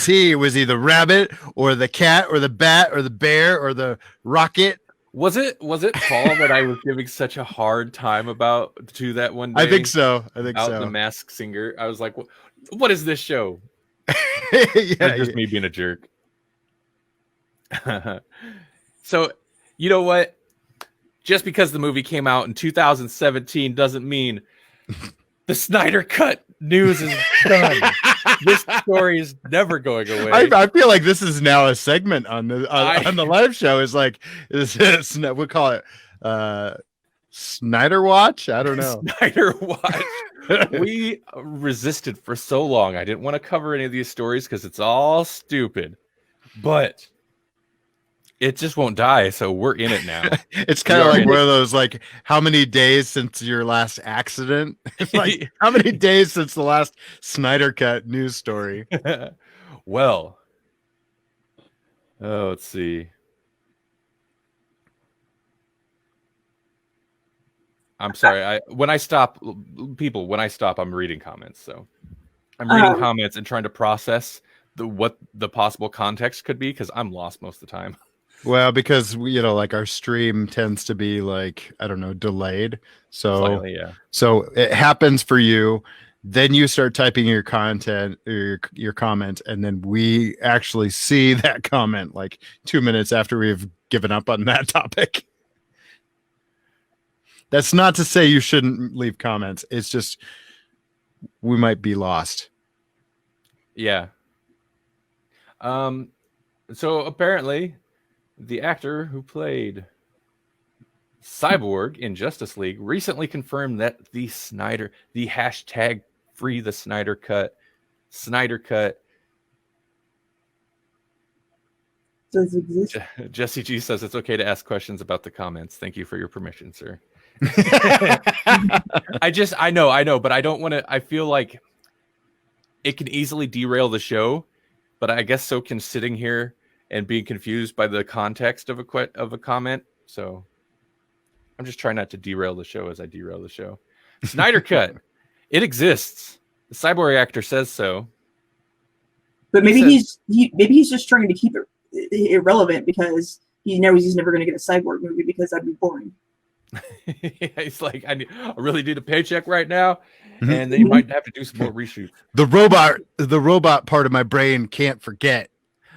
he? Was he the rabbit or the cat or the bat or the bear or the rocket Was it Paul that I was giving such a hard time about to that one day? I think so. I think Out so. the Masked Singer. I was like, what is this show? Yeah, Or just me being a jerk. So, you know what? Just because the movie came out in 2017 doesn't mean the Snyder Cut news is done. This story is never going away. I feel like this is now a segment on the on the live show. Is like we'll call it Snyder Watch. I don't know. Snyder Watch. We resisted for so long. I didn't want to cover any of these stories because it's all stupid, but it just won't die. So we're in it now. It's kind of like one of those, like, how many days since your last accident? Like, how many days since the last Snyder Cut news story? Well, let's see. I'm sorry. When I stop, I'm reading comments. So I'm reading comments and trying to process what the possible context could be because I'm lost most of the time. Well, because like our stream tends to be like, I don't know, delayed. So Slightly, yeah. So it happens for you. Then you start typing your content or your comment, and then we actually see that comment like 2 minutes after we've given up on that topic. That's not to say you shouldn't leave comments. It's just we might be lost. Yeah. So apparently the actor who played Cyborg in Justice League recently confirmed that the hashtag free the Snyder Cut Does exist. Jesse G says it's okay to ask questions about the comments. Thank you for your permission, sir. I know, but I don't want to. I feel like it can easily derail the show, but I guess so can sitting here and being confused by the context of a comment. So I'm just trying not to derail the show as I derail the show. Snyder Cut, it exists. The Cyborg actor says so. But maybe he's just trying to keep it irrelevant because he knows he's never going to get a Cyborg movie because that'd be boring. He's like, I really need a paycheck right now, and then you might have to do some more reshoots. The robot part of my brain can't forget.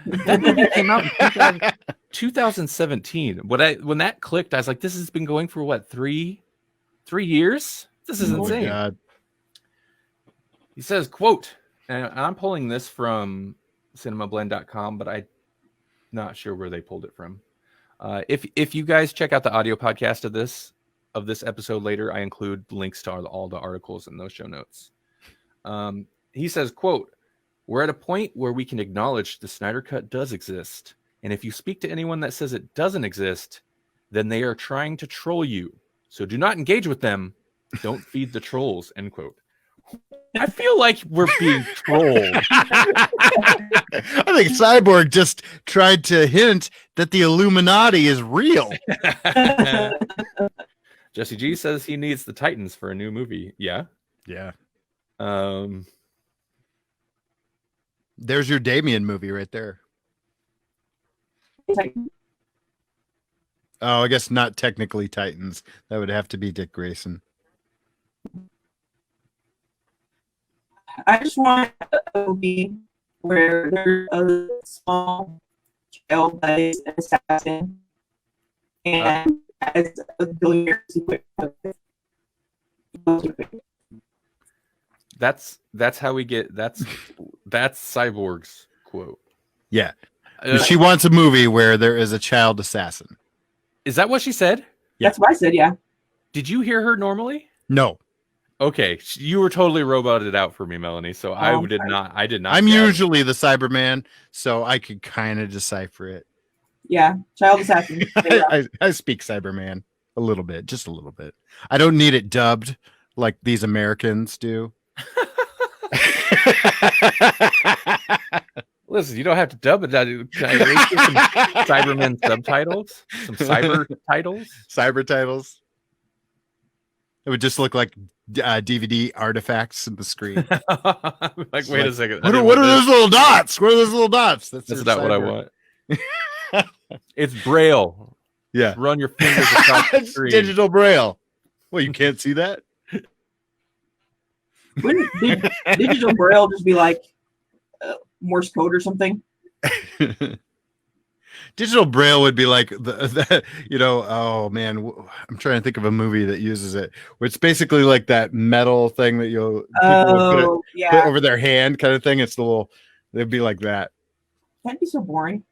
That movie came out in 2017. When that clicked, I was like, this has been going for what, 3 years? This is insane. God. He says, quote, and I'm pulling this from cinemablend.com, but I'm not sure where they pulled it from. If you guys check out the audio podcast of this episode later, I include links to all the articles in those show notes. He says, quote, we're at a point where we can acknowledge the Snyder Cut does exist. And if you speak to anyone that says it doesn't exist, then they are trying to troll you. So do not engage with them. Don't feed the trolls, end quote. I feel like we're being trolled. I think Cyborg just tried to hint that the Illuminati is real. Jesse G says he needs the Titans for a new movie. Yeah. Yeah. There's your Damien movie right there. Oh, I guess not technically Titans. That would have to be Dick Grayson. I just want a movie where there's a small child that is an assassin and as a billionaire that's how we get that's Cyborg's quote. Yeah. She wants a movie where there is a child assassin. Is that what she said? Yeah. That's what I said, yeah. Did you hear her normally? No. Okay, you were totally roboted out for me, Melanie. So I did not. I'm usually the Cyberman, so I could kind of decipher it. Yeah, child assassin. I speak Cyberman a little bit, just a little bit. I don't need it dubbed like these Americans do. Listen, you don't have to dub it. Can I at least get some Cybermen subtitles? Some cyber titles? Cyber titles. It would just look like DVD artifacts in the screen. Like, wait a second. What are those little dots? What are those little dots? That's not what I want. It's Braille. Yeah. Run your fingers across the It's screen. digital braille. Well, you can't see that. Wouldn't digital braille just be like Morse code or something? Digital braille would be like the oh man, I'm trying to think of a movie that uses it, where it's basically like that metal thing that people would Oh, put yeah. over their hand kind of thing. It's the little, they'd be like that. That'd be so boring.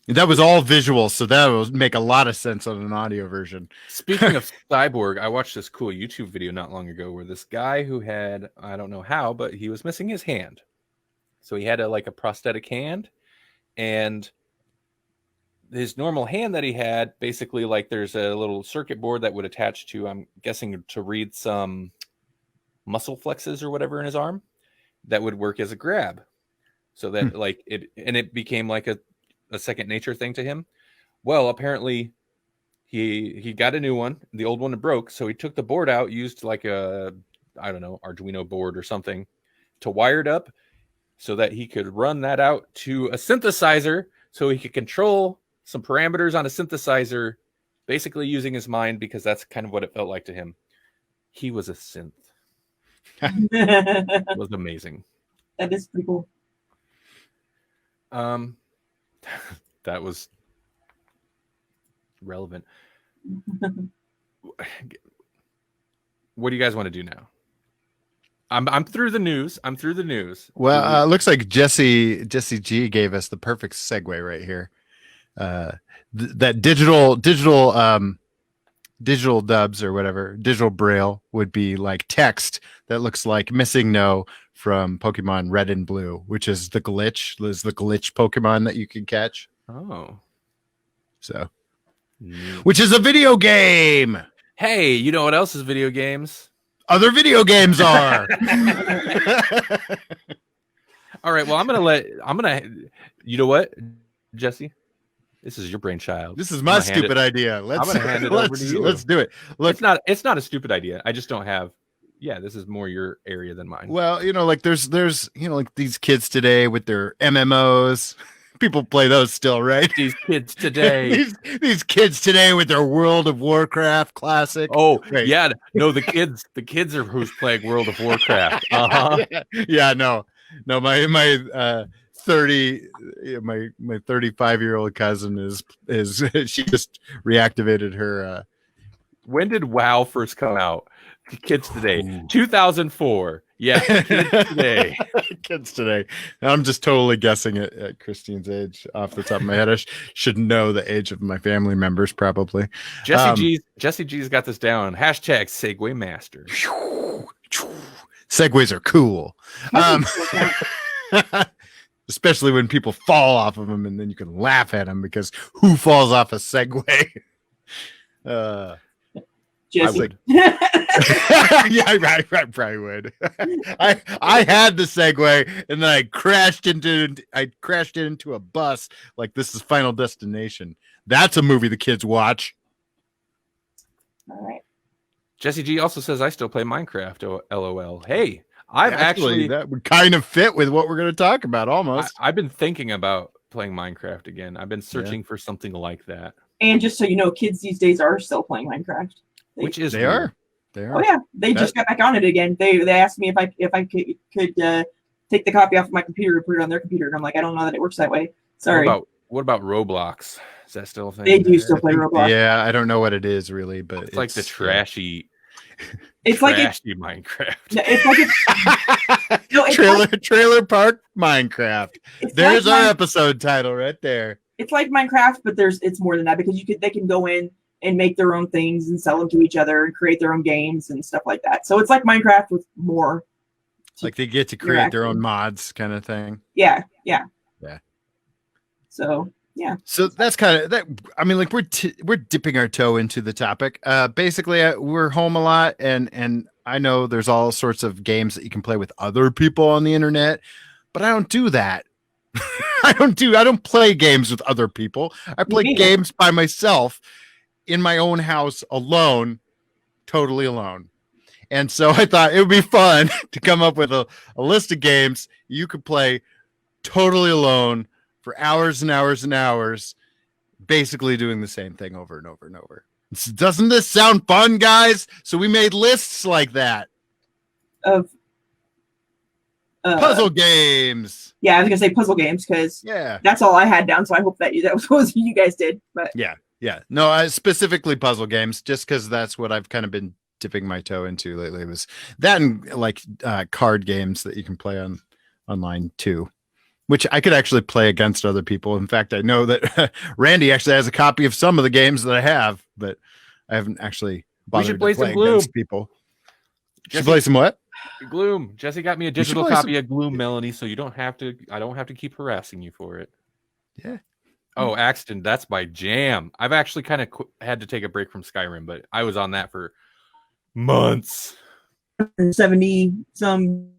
That was all visual, so that would make a lot of sense on an audio version. Speaking of cyborg, I watched this cool YouTube video not long ago where this guy who had, I don't know how, but he was missing his hand. So he had a prosthetic hand, and his normal hand that he had, basically like there's a little circuit board that would attach to, I'm guessing, to read some muscle flexes or whatever in his arm that would work as a grab. So that it became like a second nature thing to him. Well, apparently he got a new one. The old one broke, so he took the board out, used like a, I don't know, Arduino board or something to wire it up so that he could run that out to a synthesizer so he could control some parameters on a synthesizer, basically using his mind, because that's kind of what it felt like to him. He was a synth. It was amazing. That is pretty cool. That was relevant. What do you guys want to do now? I'm through the news. Well, looks like Jesse G gave us the perfect segue right here. That digital dubs or whatever, digital braille would be like text that looks like Missing No from Pokemon Red and Blue, which is the glitch Pokemon that you can catch. Oh, so, which is a video game. Hey, you know what else is video games? Other video games are. All right. Well, I'm gonna. You know what, Jesse? This is your brainchild. This is my stupid idea. I'm gonna hand it over to you. Let's do it. Look, it's not a stupid idea. I just don't have. Yeah, this is more your area than mine. Well, like there's like these kids today with their MMOs. People play those still, right? These kids today. these kids today with their World of Warcraft classic. Oh, right. Yeah. No, the kids are who's playing World of Warcraft. Uh-huh. Yeah, no. My 35-year-old cousin is she just reactivated her When did WoW first come out? Kids today. 2004. Yeah, kids today. Kids today. I'm just totally guessing at Christine's age off the top of my head. I should know the age of my family members probably. Jesse G's got this down. Hashtag Segway Master. Segways are cool. Especially when people fall off of them and then you can laugh at them because who falls off a Segway? Jesse. Yeah, I probably would. I had the Segway and then I crashed into a bus like this is Final Destination. That's a movie the kids watch. All right. Jesse G also says I still play Minecraft. LOL. Hey, I've actually that would kind of fit with what we're going to talk about almost. I've been thinking about playing Minecraft again. I've been searching for something like that. And just so you know, kids these days are still playing Minecraft. Which is they are. Oh yeah, they just got back on it again. They asked me if I could take the copy off of my computer and put it on their computer, and I'm like, I don't know that it works that way. Sorry. What about Roblox? Is that still a thing? They do still play Roblox. Yeah, I don't know what it is really, but it's like the trashy. It's trashy Minecraft. It's trailer park Minecraft. There's like our episode title right there. It's like Minecraft, but it's more than that because they can go in and make their own things and sell them to each other and create their own games and stuff like that. So it's like Minecraft with more. Like they get to create their own mods kind of thing. Yeah. So, yeah. So that's kind of that. I mean, like we're dipping our toe into the topic. Basically, we're home a lot, and I know there's all sorts of games that you can play with other people on the internet, but I don't do that. I don't play games with other people. I play games by myself in my own house alone, totally alone. And so I thought it would be fun to come up with a list of games you could play totally alone for hours and hours and hours, basically doing the same thing over and over and over. Doesn't this sound fun, guys? So we made lists like that. Of Puzzle games. Yeah, I was gonna say puzzle games because that's all I had down. So I hope that was what you guys did. But yeah. No, I specifically puzzle games, just because that's what I've kind of been dipping my toe into lately. Was that and like card games that you can play online too, which I could actually play against other people. In fact, I know that Randy actually has a copy of some of the games that I have, but I haven't actually bothered to play against people. Should play some what? Gloom. Jesse got me a digital copy of Gloom, Melanie, so you don't have to. I don't have to keep harassing you for it. Yeah. Oh, Axton, that's my jam. I've actually kind of had to take a break from Skyrim, but I was on that for months. 70 some.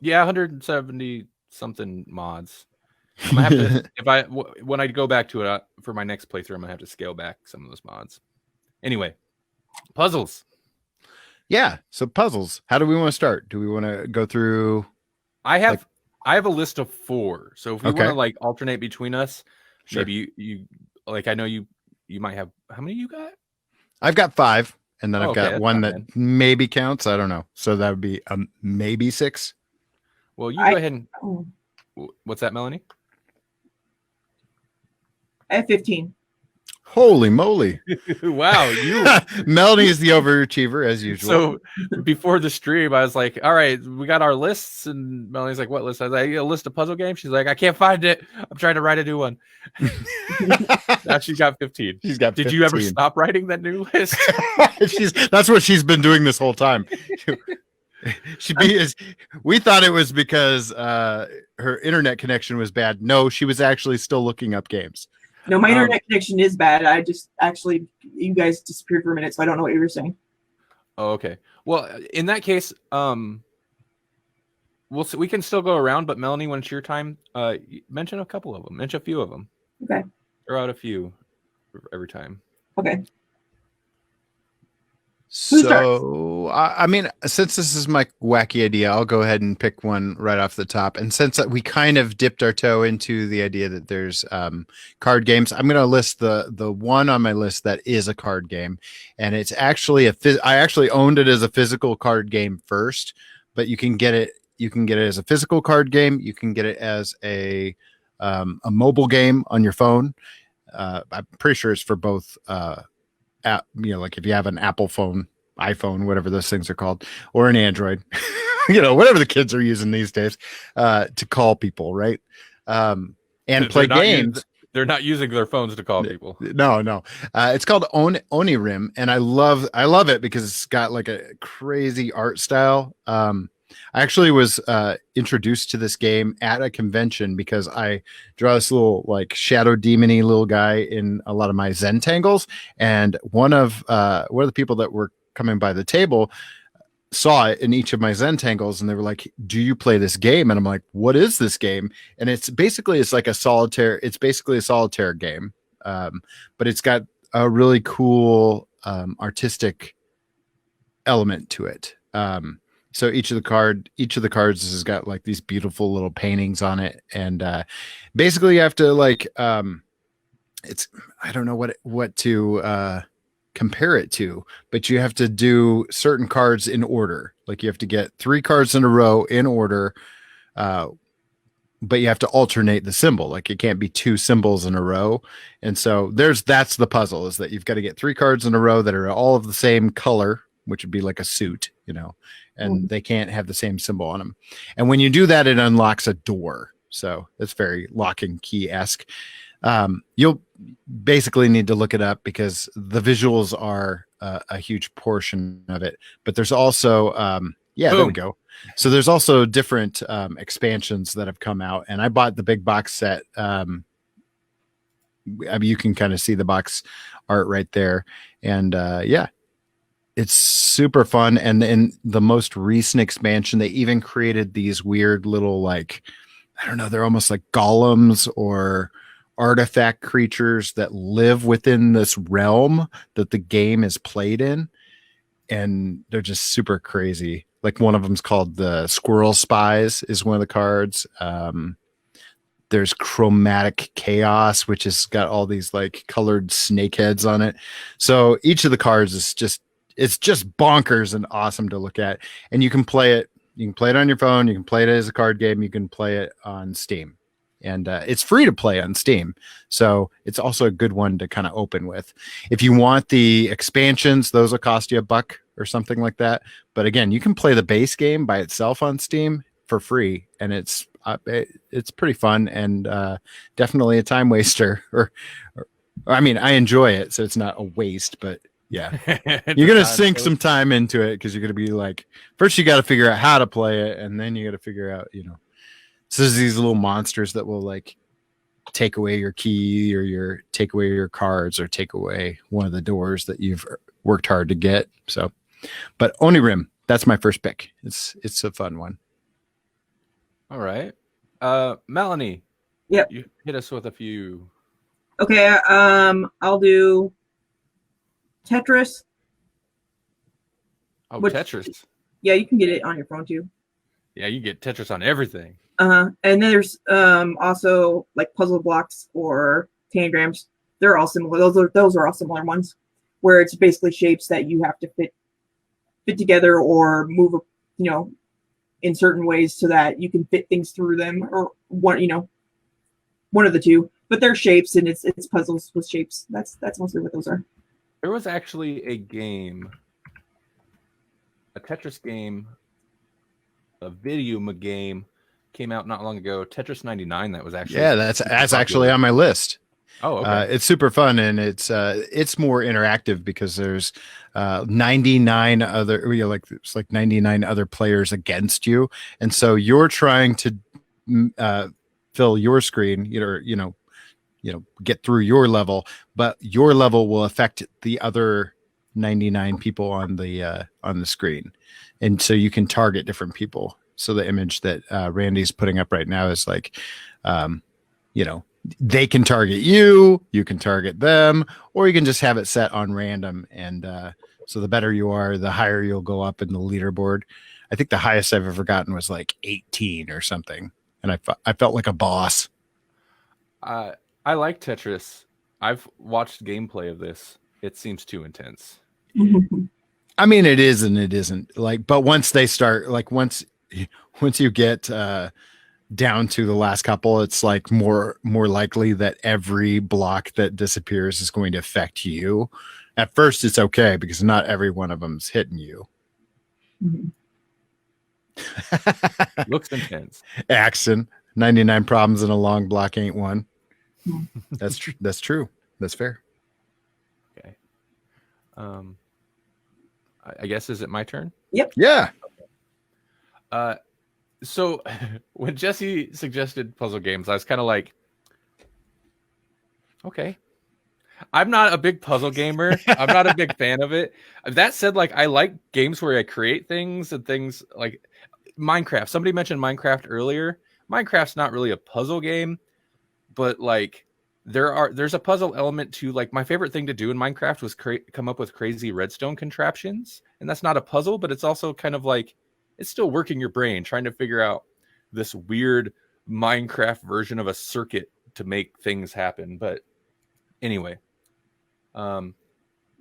Yeah, 170 something mods. I'm gonna have to, when I go back to it for my next playthrough, I'm gonna have to scale back some of those mods. Anyway, puzzles. Yeah, so puzzles. How do we want to start? Do we want to go through? I have a list of 4. So if we want to like alternate between us, maybe you like I know you might have how many you got? I've got 5, and then I've got one that maybe counts. I don't know. So that would be maybe 6. Well, you go ahead and what's that, Melanie? I have 15. Holy moly. Wow, Melanie is the overachiever as usual. So before the stream, I was like, all right, we got our lists, and Melanie's like, what list? I was like, a list of puzzle games. She's like, I can't find it. I'm trying to write a new one. Now she's got 15. She's got 15. Did you ever stop writing that new list? That's what she's been doing this whole time. We thought it was because her internet connection was bad. No, she was actually still looking up games. No, my internet connection is bad. I just you guys disappeared for a minute, so I don't know what you were saying. Oh, okay. Well, in that case, we'll see, we can still go around, but Melanie, when it's your time, mention a couple of them. Mention a few of them. Okay. Throw out a few every time. Okay. So, I mean, since this is my wacky idea, I'll go ahead and pick one right off the top. And since we kind of dipped our toe into the idea that there's card games, I'm going to list the one on my list that is a card game. And it's actually I actually owned it as a physical card game first, but you can get it. You can get it as a physical card game. You can get it as a mobile game on your phone. I'm pretty sure it's for both. Like if you have an Apple phone, iPhone, whatever those things are called, or an Android, whatever the kids are using these days, to call people, right? And play games. They're not using their phones to call people. No. It's called Onirim, and I love it because it's got like a crazy art style. I actually was introduced to this game at a convention because I draw this little like shadow demon-y little guy in a lot of my Zentangles, and one of the people that were coming by the table saw it in each of my Zentangles, and they were like, "Do you play this game?" And I'm like, "What is this game?" And it's basically a solitaire game, but it's got a really cool artistic element to it. So each of the cards has got like these beautiful little paintings on it, and basically you have to like it's I don't know what to compare it to, but you have to do certain cards in order. Like you have to get 3 cards in a row in order, but you have to alternate the symbol. Like it can't be 2 symbols in a row, and so that's the puzzle, is that you've got to get 3 cards in a row that are all of the same color, which would be like a suit, and they can't have the same symbol on them. And when you do that, it unlocks a door. So it's very lock and key-esque. You'll basically need to look it up because the visuals are a huge portion of it. But there's also, there we go. So there's also different expansions that have come out. And I bought the big box set. You can kind of see the box art right there. And it's super fun. And in the most recent expansion, they even created these weird little, like, I don't know, they're almost like golems or artifact creatures that live within this realm that the game is played in. And they're just super crazy. Like one of them's called the Squirrel Spies is one of the cards. There's Chromatic Chaos, which has got all these like colored snake heads on it. So each of the cards is it's just bonkers and awesome to look at. And you can play it. You can play it on your phone. You can play it as a card game. You can play it on Steam. And it's free to play on Steam. So it's also a good one to kind of open with. If you want the expansions, those will cost you $1 or something like that. But again, you can play the base game by itself on Steam for free. And it's pretty fun and definitely a time waster. Or I mean, I enjoy it. So it's not a waste, but yeah, you're going to sink some time into it because you're going to be like, first you got to figure out how to play it. And then you got to figure out, so there's these little monsters that will like take away your key or take away your cards or take away one of the doors that you've worked hard to get. So, but Onirim, that's my first pick. It's a fun one. All right. Melanie. Yep. You hit us with a few. Okay. I'll do Tetris. Oh, Tetris. Yeah, you can get it on your phone too. Yeah, you get Tetris on everything. And then there's also like puzzle blocks or tangrams. They're all similar. Those are all similar ones, where it's basically shapes that you have to fit together or move, in certain ways so that you can fit things through them, or one of the two. But they're shapes, and it's puzzles with shapes. That's mostly what those are. There was actually a Tetris game, a video game came out not long ago. Tetris 99. That was actually that's actually on my list. Oh, okay. It's super fun and it's more interactive because there's 99 other it's like 99 other players against you, and so you're trying to fill your screen, get through your level, but your level will affect the other 99 people on the screen, and so you can target different people. So the image that Randy's putting up right now is like, they can target you, you can target them, or you can just have it set on random. And so the better you are, the higher you'll go up in the leaderboard. I think the highest I've ever gotten was like 18 or something. And I felt like a boss. I like Tetris. I've watched gameplay of this. It seems too intense. I mean, it is and it isn't. Like, but once they start, like once you get down to the last couple, it's like more likely that every block that disappears is going to affect you. At first, it's okay because not every one of them's hitting you. Looks intense. Axon, 99 problems in a long block ain't one. That's true. That's true. That's fair. Okay. I guess, is it my turn? Yep. Yeah. So when Jesse suggested puzzle games, I was kind of like, okay. I'm not a big puzzle gamer. I'm not a big fan of it. That said, like, I like games where I create things and things like Minecraft. Somebody mentioned Minecraft earlier. Minecraft's not really a puzzle game, but like there's a puzzle element to, like, my favorite thing to do in Minecraft was come up with crazy redstone contraptions. And that's not a puzzle, but it's also kind of like, it's still working your brain, trying to figure out this weird Minecraft version of a circuit to make things happen. But anyway, but I'm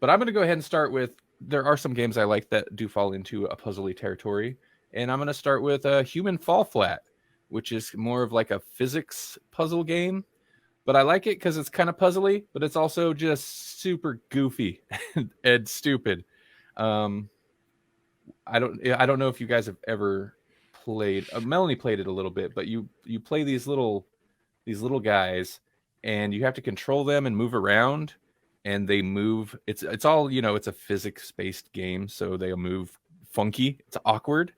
going to go ahead and start with, there are some games I like that do fall into a puzzly territory. And I'm going to start with Human Fall Flat, which is more of like a physics puzzle game. But I like it because it's kind of puzzly, but it's also just super goofy and stupid. I don't know if you guys have ever played. Melanie played it a little bit, but you play these little guys, and you have to control them and move around, and they move. It's all, it's a physics-based game, so they'll move funky. It's awkward,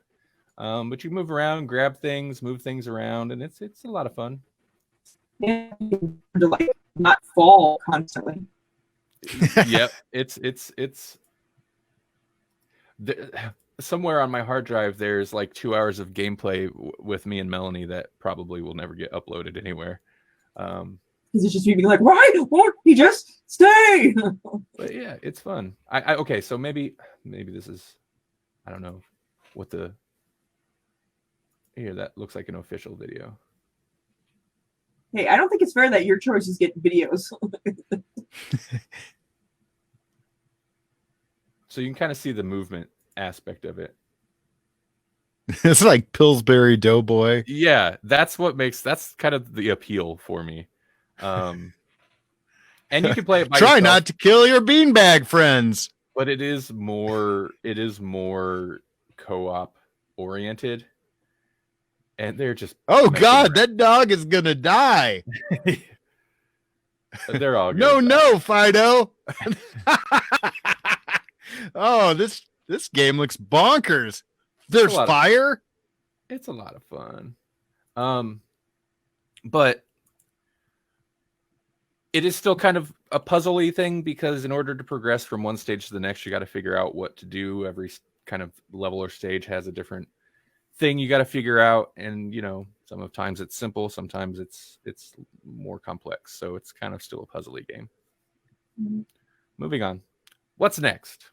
but you move around, grab things, move things around, and it's a lot of fun. Yeah, to like not fall constantly. Yep, it's somewhere on my hard drive. There's like 2 hours of gameplay with me and Melanie that probably will never get uploaded anywhere. Because it's just me being like, why won't he just stay? But yeah, it's fun. I okay, so maybe this is, I don't know what here, that looks like an official video. Hey, I don't think it's fair that your choices get videos. So you can kind of see the movement aspect of it. It's like Pillsbury Doughboy. Yeah, that's kind of the appeal for me. And you can play it by Try yourself, not to kill your beanbag friends. but it is more co-op oriented, and they're just Oh messing God, around. that dog is gonna die. They're all No, good. no, Fido. Oh, this game looks bonkers. There's lot of- fire. It's a lot of fun. But it is still kind of a puzzly thing, because in order to progress from one stage to the next, you got to figure out what to do. Every kind of level or stage has a different thing you got to figure out, and sometimes it's simple, sometimes it's more complex. So it's kind of still a puzzly game. Mm-hmm. Moving on. What's next?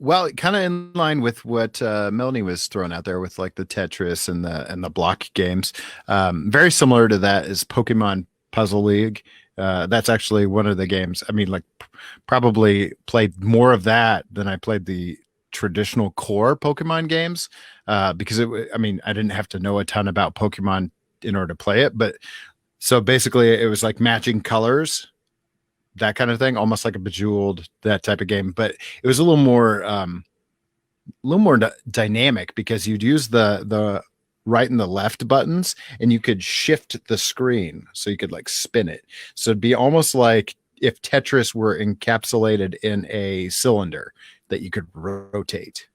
Well, kind of in line with what Melanie was throwing out there with like the Tetris and the block games. Very similar to that is Pokemon Puzzle League. That's actually one of the games. I mean, like probably played more of that than I played the traditional core Pokemon games, because I didn't have to know a ton about Pokemon in order to play it. But so basically, it was like matching colors, that kind of thing, almost like a Bejeweled, that type of game. But it was a little more dynamic, because you'd use the right and the left buttons, and you could shift the screen, so you could like spin it. So it'd be almost like if Tetris were encapsulated in a cylinder that you could rotate.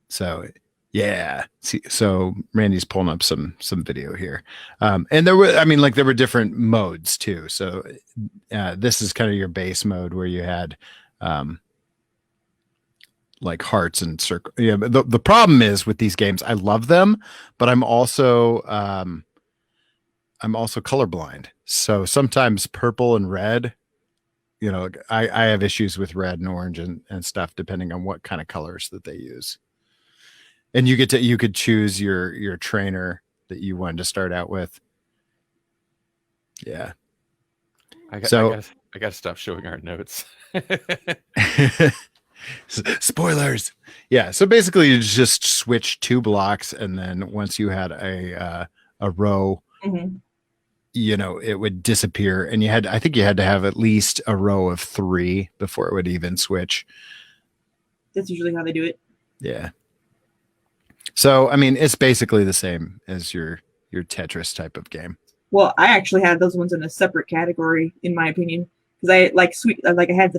So yeah. See, so Randy's pulling up some video here. And there were different modes too. So this is kind of your base mode where you had like hearts and circle. Yeah, but the problem is with these games, I love them, but I'm also colorblind. So sometimes purple and red, I have issues with red and orange and stuff, depending on what kind of colors that they use. And you could choose your trainer that you wanted to start out with. Yeah. I got to stop showing our notes. Spoilers. Yeah. So basically, you just switch 2 blocks, and then once you had a row, Mm-hmm. It would disappear, and I think you had to have at least a row of 3 before it would even switch. That's usually how they do it. Yeah. So it's basically the same as your Tetris type of game. Well, I actually had those ones in a separate category, in my opinion, because I had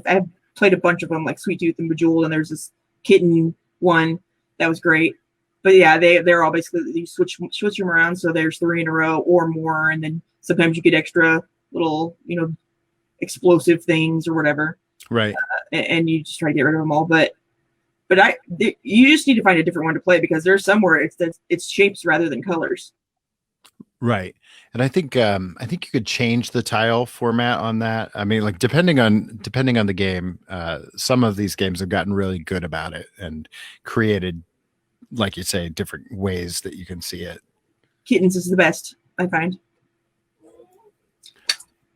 played a bunch of them, like Sweet Tooth and Bejeweled, and there's this kitten one that was great. But yeah, they're all basically, you switch them around, so there's 3 in a row or more, and then sometimes you get extra little explosive things or whatever, Right? And you just try to get rid of them all. But you just need to find a different one to play, because there's somewhere it's shapes rather than colors. Right. And I think you could change the tile format on that. I mean, like depending on the game, some of these games have gotten really good about it and created, like you say, different ways that you can see it. Kittens is the best, I find.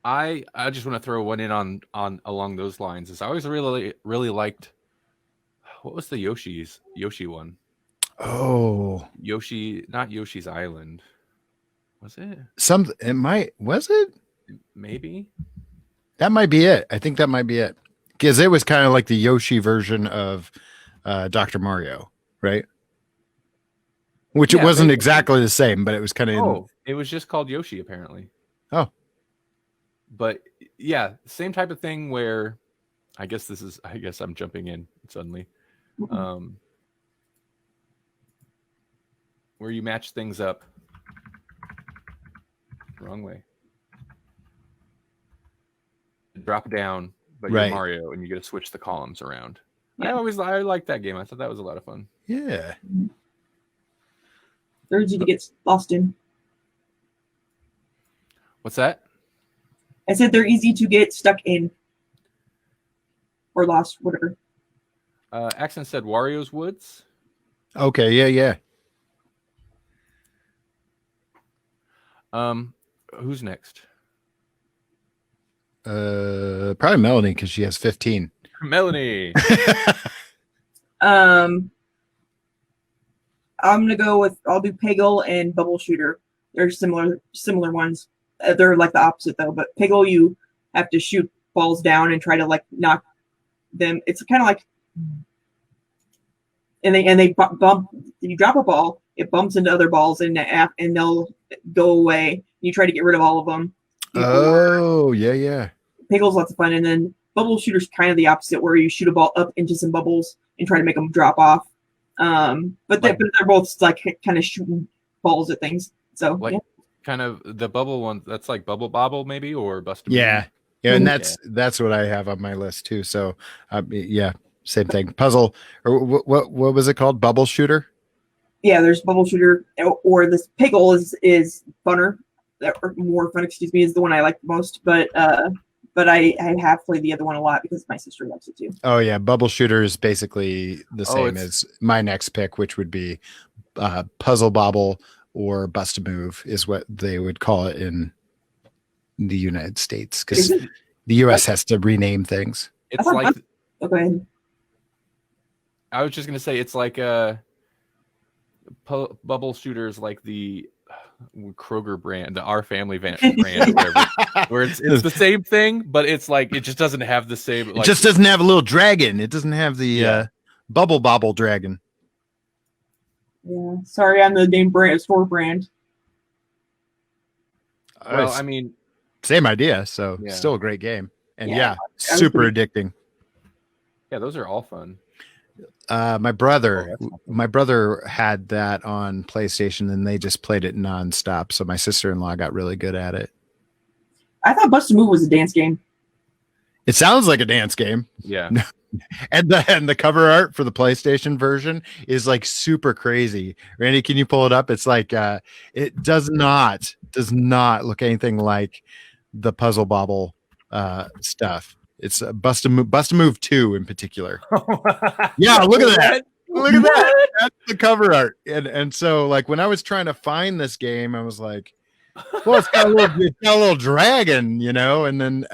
I just want to throw one in on along those lines. Is I always really liked, what was the Yoshi one? Oh, Yoshi, not Yoshi's Island. Was it? Was it? Maybe. That might be it. I think that might be it. Because it was kind of like the Yoshi version of Dr. Mario, right? Which it wasn't exactly the same, but it was kind of it was just called Yoshi, apparently. Oh. But yeah, same type of thing where I guess I'm jumping in suddenly. Where you match things up. Wrong way. Drop down, but Right. you're Mario, and you get to switch the columns around. Yeah. I liked that game. I thought that was a lot of fun. Yeah. They're easy to get lost in. What's that? I said they're easy to get stuck in. Or lost, whatever. Accent said Wario's Woods. Okay. Yeah. Who's next? Probably Melanie because she has 15. Melanie. I'm gonna go with I'll do Peggle and Bubble Shooter. They're similar ones. They're like the opposite though. But Peggle, you have to shoot balls down and try to like knock them. It's kind of like, and they bump. You drop a ball, it bumps into other balls and they'll go away. You try to get rid of all of them. Oh yeah. Peggle's lots of fun, and then Bubble Shooter's kind of the opposite, where you shoot a ball up into some bubbles and try to make them drop off. But they're both like kind of shooting balls at things. So like kind of the bubble one. That's like Bubble Bobble maybe, or Bust a Move. Yeah, and that's what I have on my list too. So yeah, same thing. Puzzle or what was it called? Bubble Shooter. Yeah, there's Bubble Shooter, or this Peggle is funner, or more fun. Excuse me, is the one I like the most. But I have played the other one a lot because my sister likes it too. Oh yeah, Bubble Shooter is basically the same as my next pick, which would be Puzzle Bobble or Bust a Move is what they would call it in the United States, because the US has to rename things. It's like okay. I was just gonna say it's like Bubble Shooters, like the Kroger brand, the Our Family brand, where it's the same thing, but it's like it just doesn't have the same. Like, it just doesn't have a little dragon. It doesn't have the Bubble Bobble dragon. Yeah, sorry, I'm the name store brand. Well, I mean, same idea. So still a great game, and super addicting. Yeah, those are all fun. My brother had that on PlayStation, and they just played it nonstop. So my sister-in-law got really good at it. I thought Bust a Move was a dance game. It sounds like a dance game. Yeah. and the cover art for the PlayStation version is like super crazy. Randy, can you pull it up? It's like it does not look anything like the Puzzle Bobble stuff. It's Bust a Move 2 in particular. Yeah, look at that. Look at that. That's the cover art. And so like when I was trying to find this game, I was like, well, it's got a little dragon, you know, and then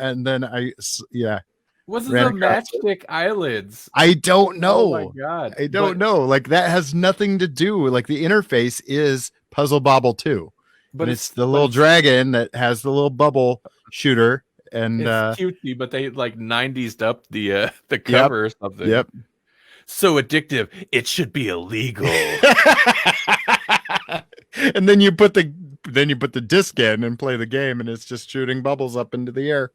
What's the matchstick eyelids? I don't know. Oh my god. I don't know. Like that has nothing to do. Like the interface is Puzzle Bobble 2. But it's the little dragon that has the little bubble shooter. And it's cutesy, but they like 90'd up the cover or something. Yep. So addictive, it should be illegal. And then you put the disc in and play the game, and it's just shooting bubbles up into the air,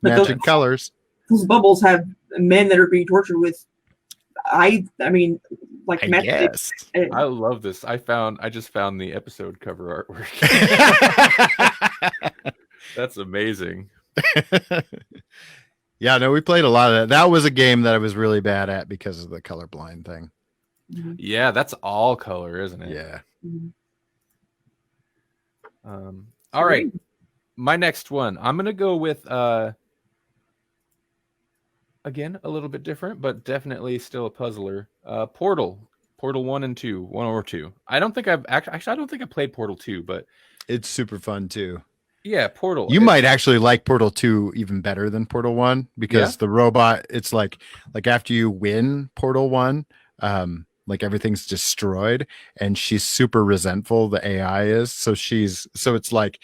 matching colors. Those bubbles have men that are being tortured with. I mean, like I guess. I love this. I just found the episode cover artwork. That's amazing. Yeah, no, we played a lot of that. That was a game that I was really bad at because of the colorblind thing. Yeah, that's all color, isn't it? Yeah. All right. My next one. I'm gonna go with again, a little bit different, but definitely still a puzzler. Portal 1 and 2, 1 or 2. I don't think I've actually I don't think I played Portal 2, but it's super fun too. Yeah, Portal. You might actually like Portal 2 even better than Portal 1 because the robot, it's like after you win Portal 1, like everything's destroyed and she's super resentful, the AI is. So it's like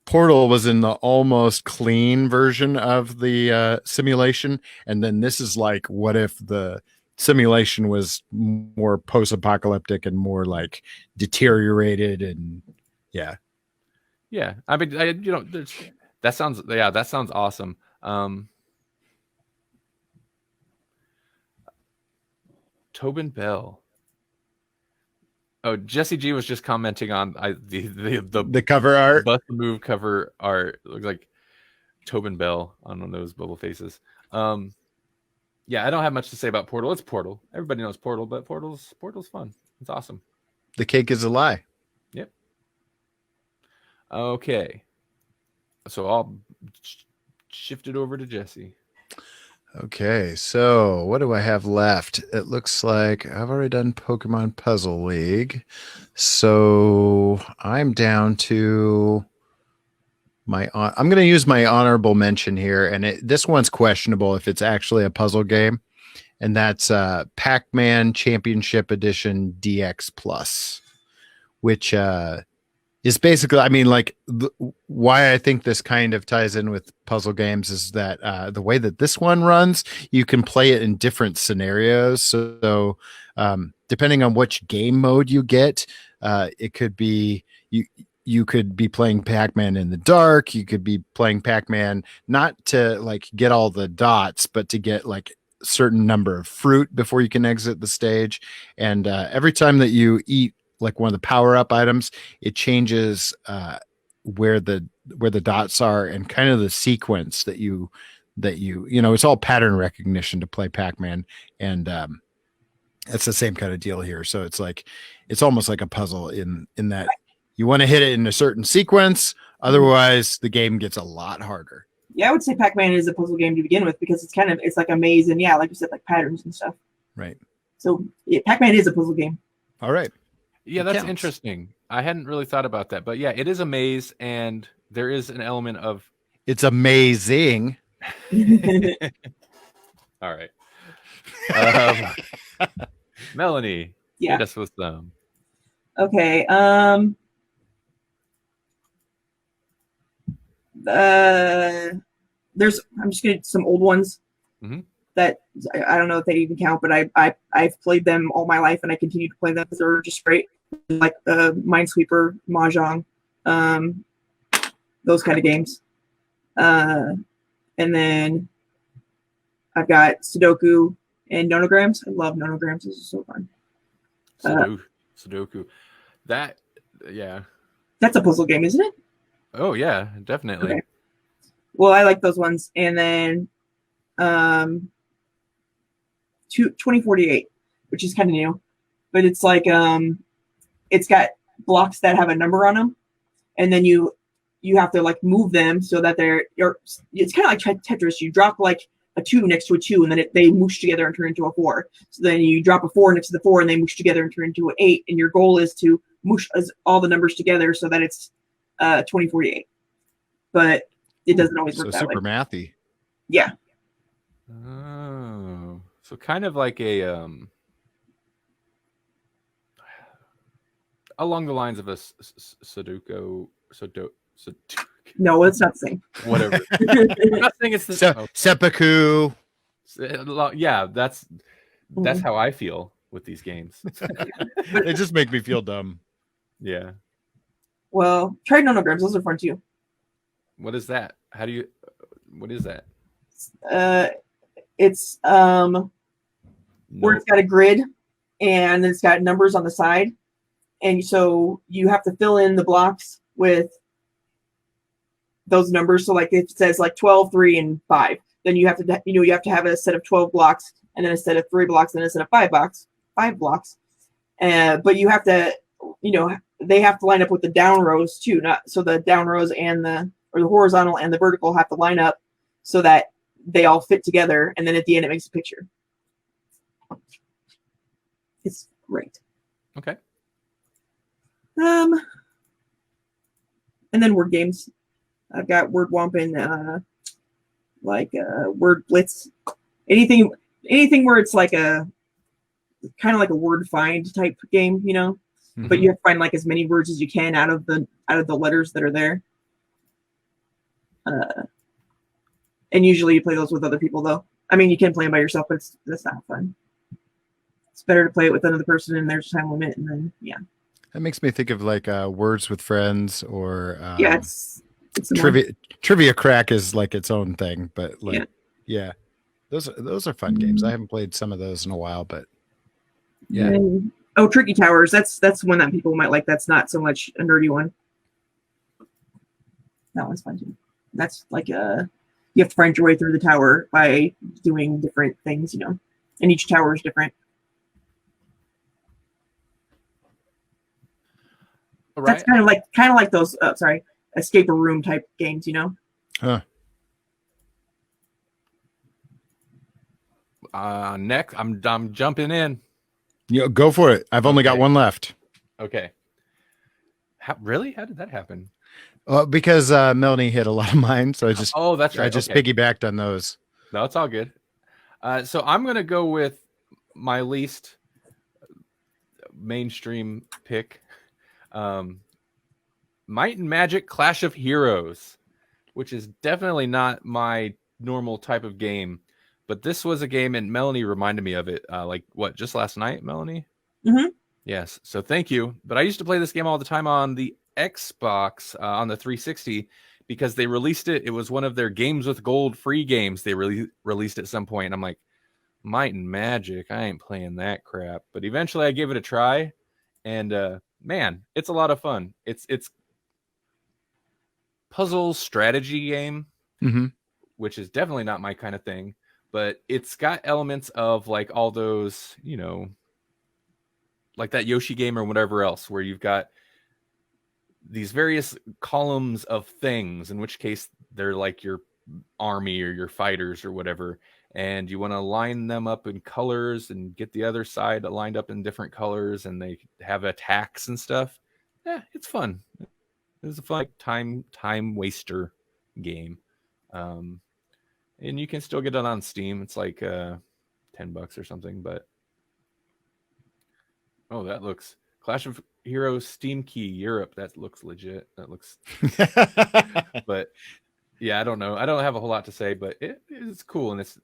Portal was in the almost clean version of the simulation, and then this is like what if the simulation was more post-apocalyptic and more like deteriorated and yeah. Yeah, I mean, that sounds awesome. Tobin Bell. Oh, Jesse G was just commenting on the cover art, Bust a Move cover art. It looks like Tobin Bell on one of those bubble faces. Yeah, I don't have much to say about Portal. It's Portal. Everybody knows Portal, but Portal's fun. It's awesome. The cake is a lie. Yep. Okay, so I'll shift it over to Jesse. Okay, so what do I have left? It looks like I've already done Pokemon Puzzle League. So I'm down to I'm going to use my honorable mention here, and this one's questionable if it's actually a puzzle game, and that's Pac-Man Championship Edition DX Plus, which is basically, I mean, like why I think this kind of ties in with puzzle games is that the way that this one runs, you can play it in different scenarios. So depending on which game mode you get, it could be you could be playing Pac-Man in the dark. You could be playing Pac-Man not to like get all the dots, but to get like a certain number of fruit before you can exit the stage. And every time that you eat like one of the power-up items, it changes where the dots are and kind of the sequence that you it's all pattern recognition to play Pac-Man, and it's the same kind of deal here. So it's like it's almost like a puzzle in that you want to hit it in a certain sequence, otherwise the game gets a lot harder. Yeah, I would say Pac-Man is a puzzle game to begin with because it's like a maze and yeah, like you said, like patterns and stuff. Right. So yeah, Pac-Man is a puzzle game. All right. Yeah, that's interesting. I hadn't really thought about that, but yeah, it is a maze, and there is an element of it's amazing. All right. Melanie, hit us with some. Okay. I'm just gonna some old ones that I don't know if they even count, but I've played them all my life and I continue to play them because they're just great, like Minesweeper, Mahjong, those kind of games. And then I've got Sudoku and Nonograms. I love Nonograms. This is so fun. Sudoku. That, yeah. That's a puzzle game, isn't it? Oh, yeah, definitely. Okay. Well, I like those ones. And then 2048, which is kind of new. But it's like it's got blocks that have a number on them. And then you have to like move them so that it's kind of like Tetris. You drop like a 2 next to a 2, and then they moosh together and turn into a 4. So then you drop a 4 next to the 4, and they moosh together and turn into an 8. And your goal is to moosh all the numbers together so that it's 2048. But it doesn't always work that way. Super mathy. Yeah. Oh, so kind of like a along the lines of a Sudoku. No, it's not the same. Whatever. I'm not saying it's the seppuku. Yeah, that's how I feel with these games. They just make me feel dumb. Yeah. Well, try Nonograms. Those are fun too. What is that? What is that? It's where it's got a grid and it's got numbers on the side. And so you have to fill in the blocks with those numbers. So like if it says like 12, 3, and 5, then you have to have a set of 12 blocks and then a set of 3 blocks and a set of 5 blocks. But you have to, they have to line up with the down rows too. So the down rows and the horizontal and the vertical have to line up so that they all fit together. And then at the end, it makes a picture. It's great. Okay. And then word games. I've got Word Womp and Word Blitz. Anything where it's like a kind of like a word find type game, Mm-hmm. But you have to find like as many words as you can out of the letters that are there. And usually you play those with other people though. I mean, you can play them by yourself, but that's not fun. It's better to play it with another person and there's a time limit, and then That makes me think of like Words with Friends or it's Trivia Crack is like its own thing, but like those are fun games. I haven't played some of those in a while, but yeah. Tricky Towers. That's one that people might like. That's not so much a nerdy one. That one's fun too. That's like you have to find your way through the tower by doing different things, and each tower is different. Right. That's kind of like those escape a room type games, Huh. Next, I'm jumping in. Go for it. I've only got Okay. one left. Okay. Really? How did that happen? Because Melanie hit a lot of mine, so Oh, that's right. I just Okay. piggybacked on those. No, it's all good. So I'm gonna go with my least mainstream pick, Might and Magic Clash of Heroes, which is definitely not my normal type of game. But this was a game, and Melanie reminded me of it. Just last night, Melanie? Mm-hmm. Yes. So thank you. But I used to play this game all the time on the Xbox, on the 360, because they released it. It was one of their games with gold free games they released at some point. And I'm like, Might and Magic, I ain't playing that crap. But eventually I gave it a try, and man, it's a lot of fun. It's puzzle strategy game, Mm-hmm. which is definitely not my kind of thing, but it's got elements of like all those, like that Yoshi game or whatever else, where you've got these various columns of things, in which case they're like your army or your fighters or whatever, and you want to line them up in colors and get the other side lined up in different colors, and they have attacks and stuff. Yeah, it's fun. It's a fun time waster game. And you can still get it on Steam. It's like $10 or something, but oh, that looks Clash of Heroes Steam Key Europe. That looks legit. That looks, but yeah, I don't know. I don't have a whole lot to say, but it's cool, and it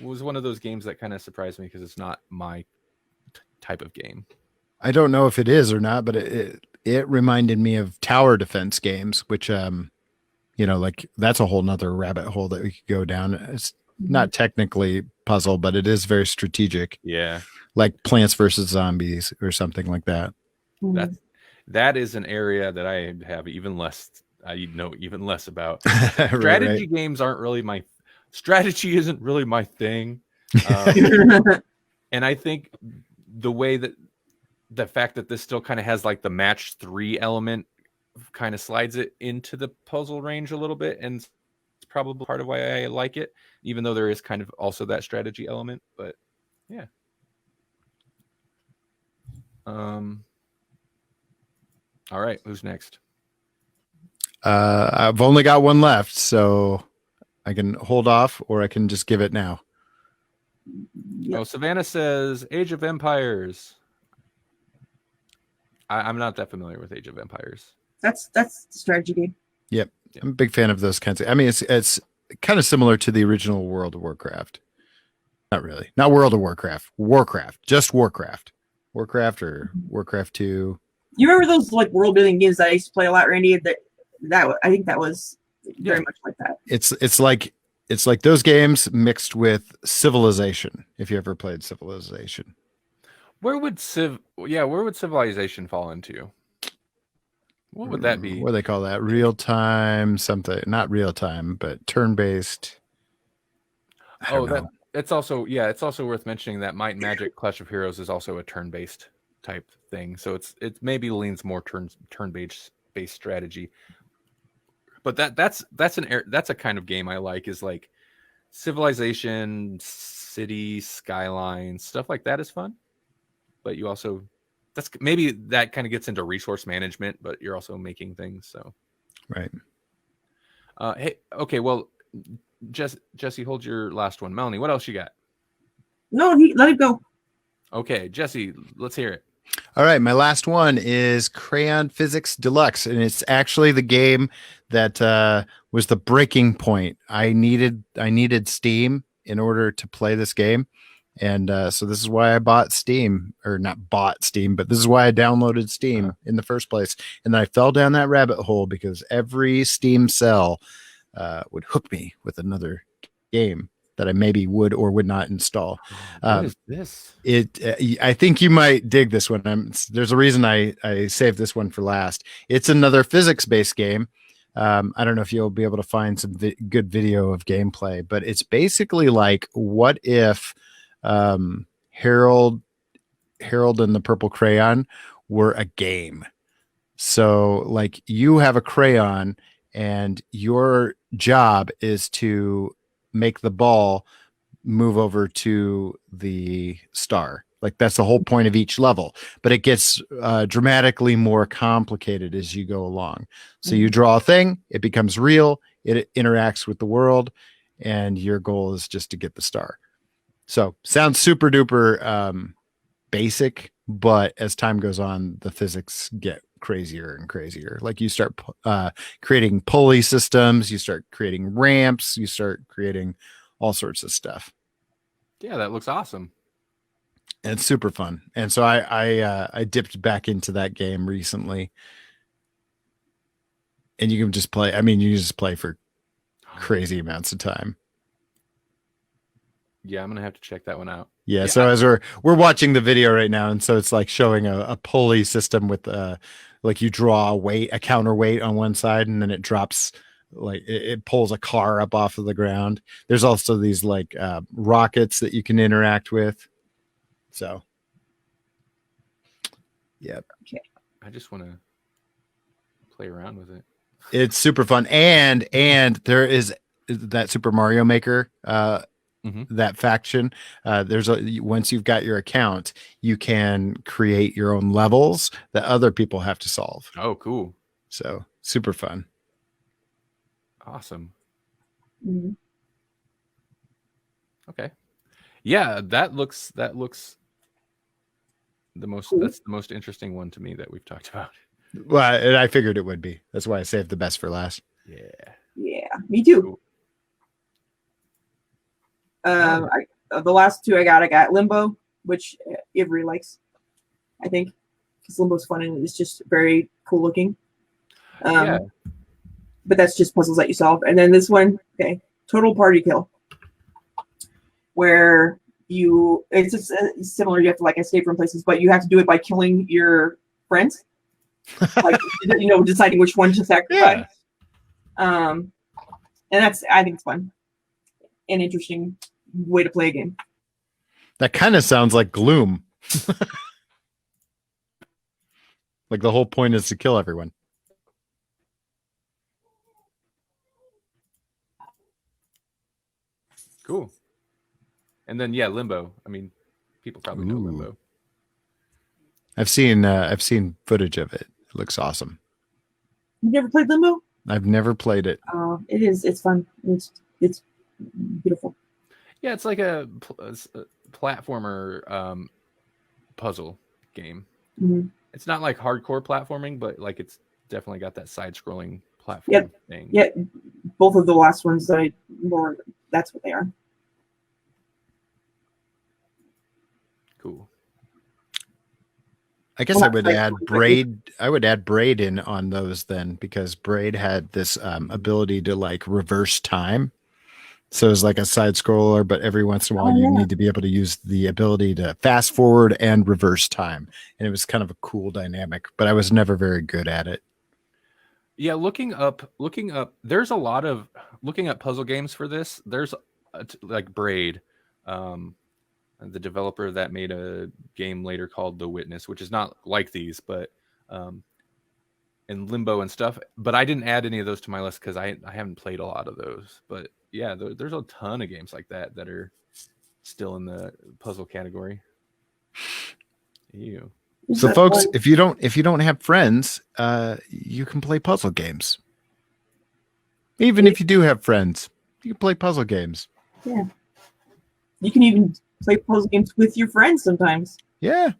was one of those games that kind of surprised me because it's not my type of game. I don't know if it is or not, but it reminded me of tower defense games, which like that's a whole nother rabbit hole that we could go down. It's not technically puzzle, but it is very strategic. Yeah, Like Plants versus Zombies or something like that. that is an area that I have even less. I know even less about. Strategy right. games aren't really my strategy. Isn't really my thing, and I think the fact that this still kind of has like the match 3 element kind of slides it into the puzzle range a little bit, and it's probably part of why I like it, even though there is kind of also that strategy element. But yeah. All right, who's next? I've only got one left, so I can hold off or I can just give it now. Yep. Oh, Savannah says Age of Empires. I'm not that familiar with Age of Empires. That's the strategy game. Yep. I'm a big fan of those kinds of. I mean, it's kind of similar to the original World of Warcraft. Not really. Not World of Warcraft. Warcraft. Just Warcraft. Warcraft or Warcraft 2. You remember those like world building games that I used to play a lot, Randy? I think that was very much like that. It's like those games mixed with Civilization. If you ever played Civilization. Where would Civilization fall into? What would that be? What do they call that? Real time something. Not real time, but turn based. It's also worth mentioning that Might and Magic Clash of Heroes is also a turn based type thing. So it maybe leans more turn based strategy. But that's a kind of game I like, is like Civilization, City, Skylines, stuff like that is fun. But you also maybe that kind of gets into resource management, but you're also making things. So right. Hey, okay, well, Jesse, hold your last one. Melanie, what else you got? No, let it go. Okay, Jesse, let's hear it. All right, my last one is Crayon Physics Deluxe, and it's actually the game that was the breaking point. I needed Steam in order to play this game, and so this is why I bought Steam, or not bought Steam, but this is why I downloaded Steam in the first place. And then I fell down that rabbit hole because every Steam sell would hook me with another game that I maybe would or would not install. What is this? I think you might dig this one. There's a reason I saved this one for last. It's another physics-based game. I don't know if you'll be able to find some good video of gameplay, but it's basically like, what if Harold and the Purple Crayon were a game? So like, you have a crayon and your job is to make the ball move over to the star. Like that's the whole point of each level, but it gets dramatically more complicated as you go along. So you draw a thing, it becomes real, it interacts with the world, and your goal is just to get the star. So sounds super duper basic, but as time goes on, the physics get crazier and crazier. Like you start creating pulley systems, you start creating ramps, you start creating all sorts of stuff. Yeah, that looks awesome. And it's super fun. And so I dipped back into that game recently. And you can just play. I mean, you just play for crazy amounts of time. Yeah, I'm gonna have to check that one out. Yeah. So as we're watching the video right now, and so it's like showing a pulley system with like you draw a counterweight on one side, and then it drops like it pulls a car up off of the ground. There's also these like rockets that you can interact with. So, yeah. Okay. I just want to play around with it. It's super fun, and there is that Super Mario Maker, that faction. Once you've got your account, you can create your own levels that other people have to solve. Oh, cool! So super fun. Awesome. Mm-hmm. Okay. Yeah, that looks the most. Cool. That's the most interesting one to me that we've talked about. Well, and I figured it would be. That's why I saved the best for last. Yeah, me too. Cool. The last two I got Limbo, which Avery likes, I think, because Limbo's fun and it's just very cool looking. Yeah. But that's just puzzles that you solve. And then this one, okay, Total Party Kill, where it's just similar. You have to like escape from places, but you have to do it by killing your friends. Like deciding which one to sacrifice. Yeah. And I think it's fun, an interesting way to play a game. That kind of sounds like Gloom. Like the whole point is to kill everyone. Cool. And then Limbo. I mean, people probably know Limbo. I've seen footage of it. It looks awesome. You've never played Limbo? I've never played it. It is. It's fun. It's beautiful. Yeah, it's like a platformer puzzle game. Mm-hmm. It's not like hardcore platforming, but like it's definitely got that side-scrolling platform thing. Yeah, both of the last ones that's what they are. Cool. I guess I would add Braid. I would add Braid in on those then, because Braid had this ability to like reverse time. So it's like a side scroller, but every once in a while you need to be able to use the ability to fast forward and reverse time. And it was kind of a cool dynamic, but I was never very good at it. Yeah, looking up. There's a lot of looking at puzzle games for this. There's like Braid. The developer that made a game later called The Witness, which is not like these, but and Limbo and stuff. But I didn't add any of those to my list because I haven't played a lot of those. But yeah, there's a ton of games like that are still in the puzzle category. Ew. So folks, if you don't have friends, you can play puzzle games. Even if you do have friends, you can play puzzle games. Yeah. You can even play puzzle games with your friends sometimes. Yeah.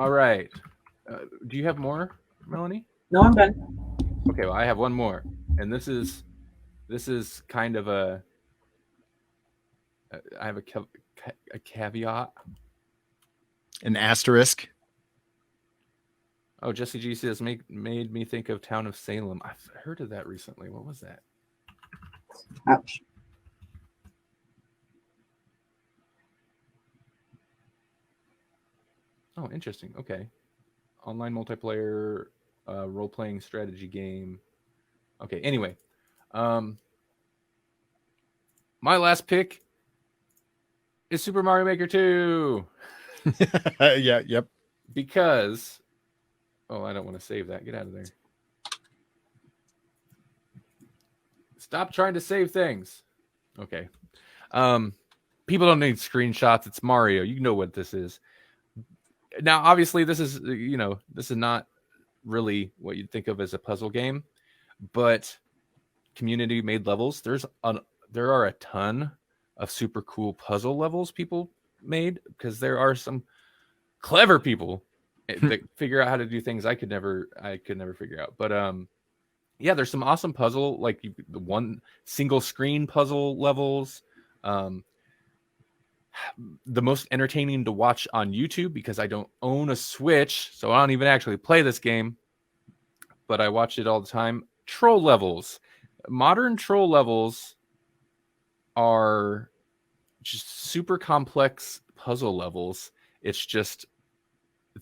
All right. Do you have more, Melanie? No, I'm done. Okay, well, I have one more, and this is kind of I have a caveat. An asterisk. Oh, Jesse G says made me think of Town of Salem. I've heard of that recently. What was that? Ouch. Oh, interesting. Okay. Online multiplayer role-playing strategy game. Okay, anyway. My last pick is Super Mario Maker 2. Yeah, yep. Because I don't want to save that. Get out of there. Stop trying to save things. Okay. People don't need screenshots. It's Mario. You know what this is. Now, obviously, this is not really what you'd think of as a puzzle game, but community made levels. There are a ton of super cool puzzle levels people made, because there are some clever people that figure out how to do things I could never figure out. But yeah, there's some awesome puzzle, like the one single screen puzzle levels. The most entertaining to watch on YouTube, because I don't own a Switch, so I don't even actually play this game, but I watch it all the time. Troll levels. Modern troll levels are just super complex puzzle levels. It's just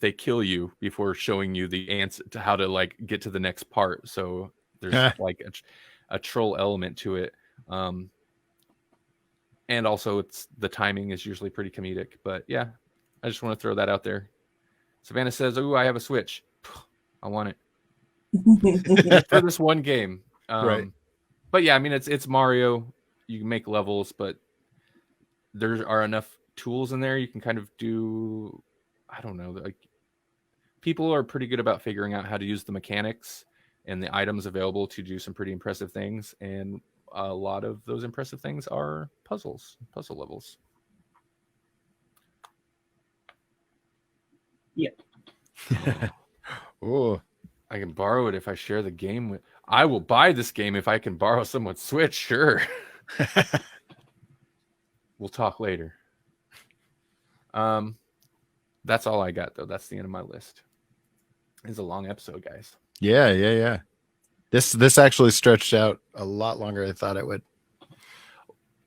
they kill you before showing you the answer to how to like get to the next part. So there's like a troll element to it. And also the timing is usually pretty comedic. But yeah, I just want to throw that out there. Savannah says, "Ooh, I have a Switch. I want it for this one game." Right. But yeah, I mean, it's Mario. You can make levels, but there are enough tools in there. You can kind of do, I don't know, like people are pretty good about figuring out how to use the mechanics and the items available to do some pretty impressive things. And a lot of those impressive things are puzzle levels. Yep. Oh, I can borrow it if I share the game with. I will buy this game if I can borrow someone's Switch. Sure. We'll talk later. That's all I got, though. That's the end of my list. It's a long episode, guys. yeah. This actually stretched out a lot longer than I thought it would.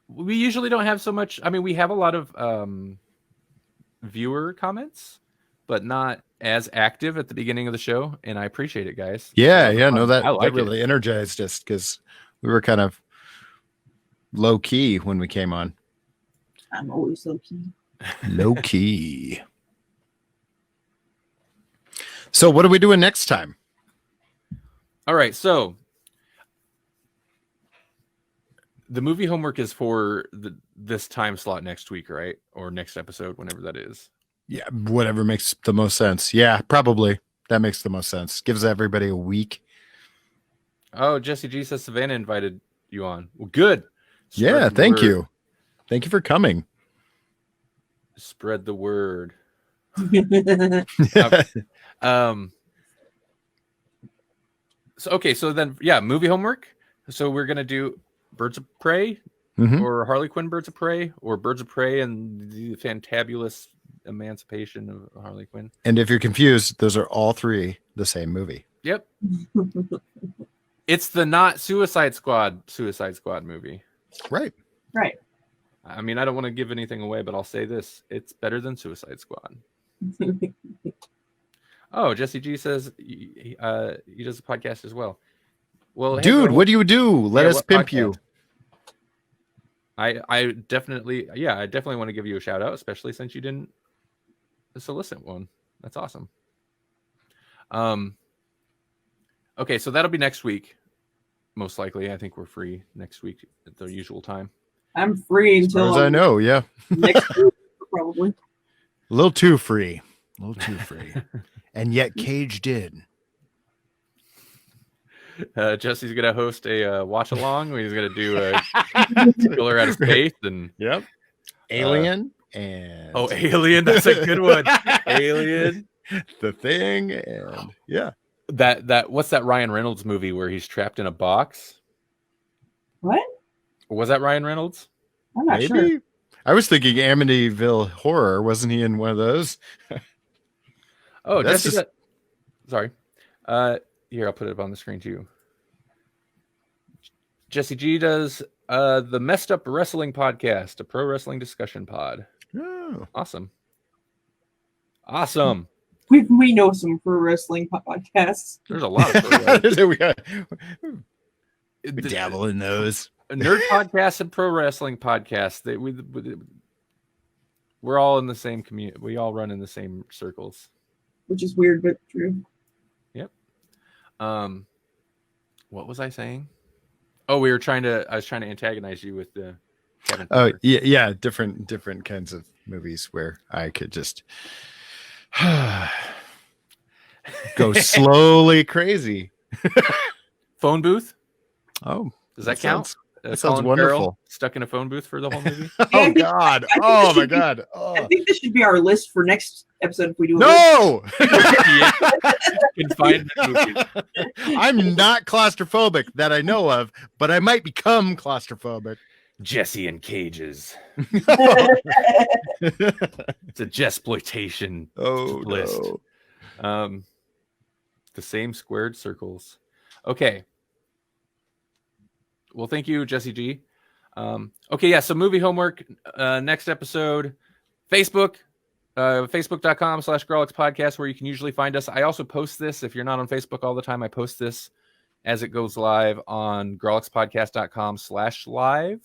We usually don't have so much. I mean, we have a lot of viewer comments, but not as active at the beginning of the show. And I appreciate it, guys. Yeah. No, I like that really energized us, because we were kind of low key when we came on. I'm always low key. Low key. So what are we doing next time? All right, so the movie homework is for this time slot next week, right? Or next episode, whenever that is. Yeah, whatever makes the most sense. Yeah, probably. That makes the most sense. Gives everybody a week. Oh, Jesse G says Savannah invited you on. Well, good. Yeah, thank you. Thank you for coming. Spread the word. So okay, so then yeah, movie homework. So we're gonna do Birds of Prey, or Harley Quinn Birds of Prey, or Birds of Prey and the Fantabulous Emancipation of Harley Quinn. And if you're confused, those are all three the same movie. Yep. It's the not Suicide Squad movie. Right. Right. I mean, I don't want to give anything away, but I'll say this: it's better than Suicide Squad. Oh, Jesse G says he does a podcast as well. Well, dude, what do you do? Let us pimp you. I definitely want to give you a shout out, especially since you didn't solicit one. That's awesome. Okay, so that'll be next week. Most likely, I think we're free next week at the usual time. I'm free until, as far as I know, yeah. Next week, probably. A little too free. And yet caged in. Jesse's gonna host a watch along where he's gonna do a Killer Out of Space and Alien and Alien, that's a good one. Alien, The Thing, and that what's that Ryan Reynolds movie where he's trapped in a box? What? Was that Ryan Reynolds? I'm not sure. I was thinking Amityville Horror. Wasn't he in one of those? Oh, Jesse. Sorry. Here, I'll put it up on the screen too. Jesse G does the Messed Up Wrestling Podcast, a pro wrestling discussion pod. Oh. Awesome. We know some pro wrestling podcasts. There's a lot of we dabble in those. Nerd podcasts and pro wrestling podcasts. We're all in the same community. We all run in the same circles. Which is weird, but true. Yep. What was I saying? Oh, I was trying to antagonize you with the Kevin. Oh Costner. yeah, different kinds of movies where I could just go slowly crazy. Phone booth. Oh, Does that count? That sounds Colin wonderful. Farrell stuck in a phone booth for the whole movie. Oh God! I think Oh this my should be- God! I Oh think this should be our list for next episode if we do a list. no! Yeah. Confinement movies. I'm not claustrophobic that I know of, but I might become claustrophobic. Jesse in cages. It's a Jesploitation Oh list. no! The same squared circles. Okay. Well, thank you, Jesse G. Okay, yeah. So movie homework. Next episode, Facebook. Facebook.com/Grawlix podcast, where you can usually find us. I also post this. If you're not on Facebook all the time, I post this as it goes live on grawlixpodcast.com/live.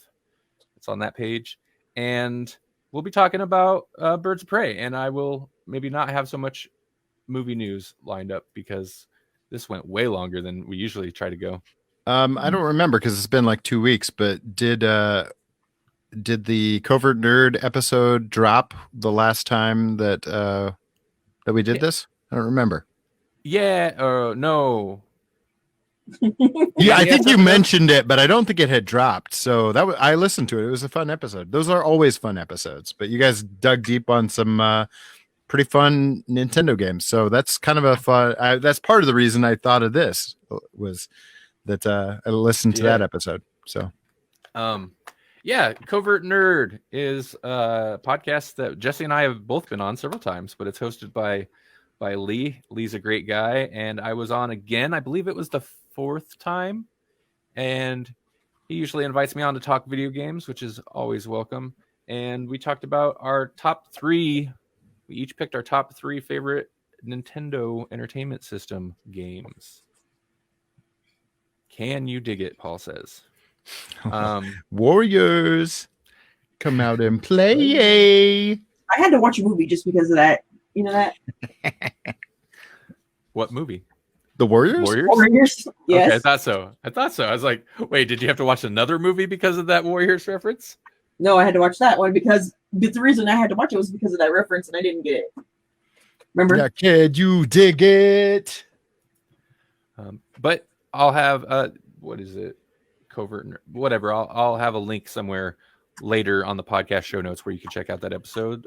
It's on that page. And we'll be talking about Birds of Prey. And I will maybe not have so much movie news lined up because this went way longer than we usually try to go. I don't remember because it's been like 2 weeks, but did the Covert Nerd episode drop the last time that we did this? I don't remember. Yeah, no. Yeah, I Yes, think you episode? mentioned it, but I don't think it had dropped. So I listened to it. It was a fun episode. Those are always fun episodes, but you guys dug deep on some pretty fun Nintendo games. So that's kind of a fun. That's part of the reason I thought of this was that I listened to that episode. So, yeah, Covert Nerd is a podcast that Jesse and I have both been on several times, but it's hosted by Lee. Lee's a great guy, and I was on again. I believe it was the 4th time, and he usually invites me on to talk video games, which is always welcome. And we talked about our top 3. We each picked our top 3 favorite Nintendo Entertainment System games. Can you dig it? Paul says. Warriors, come out and play. I had to watch a movie just because of that. You know that? What movie? The Warriors? Warriors? Yes. Okay, I thought so. I was like, wait, did you have to watch another movie because of that Warriors reference? No, I had to watch that one because the reason I had to watch it was because of that reference and I didn't get it. Remember? Yeah, kid, you dig it. But I'll have what is it? Covert whatever. I'll have a link somewhere later on the podcast show notes where you can check out that episode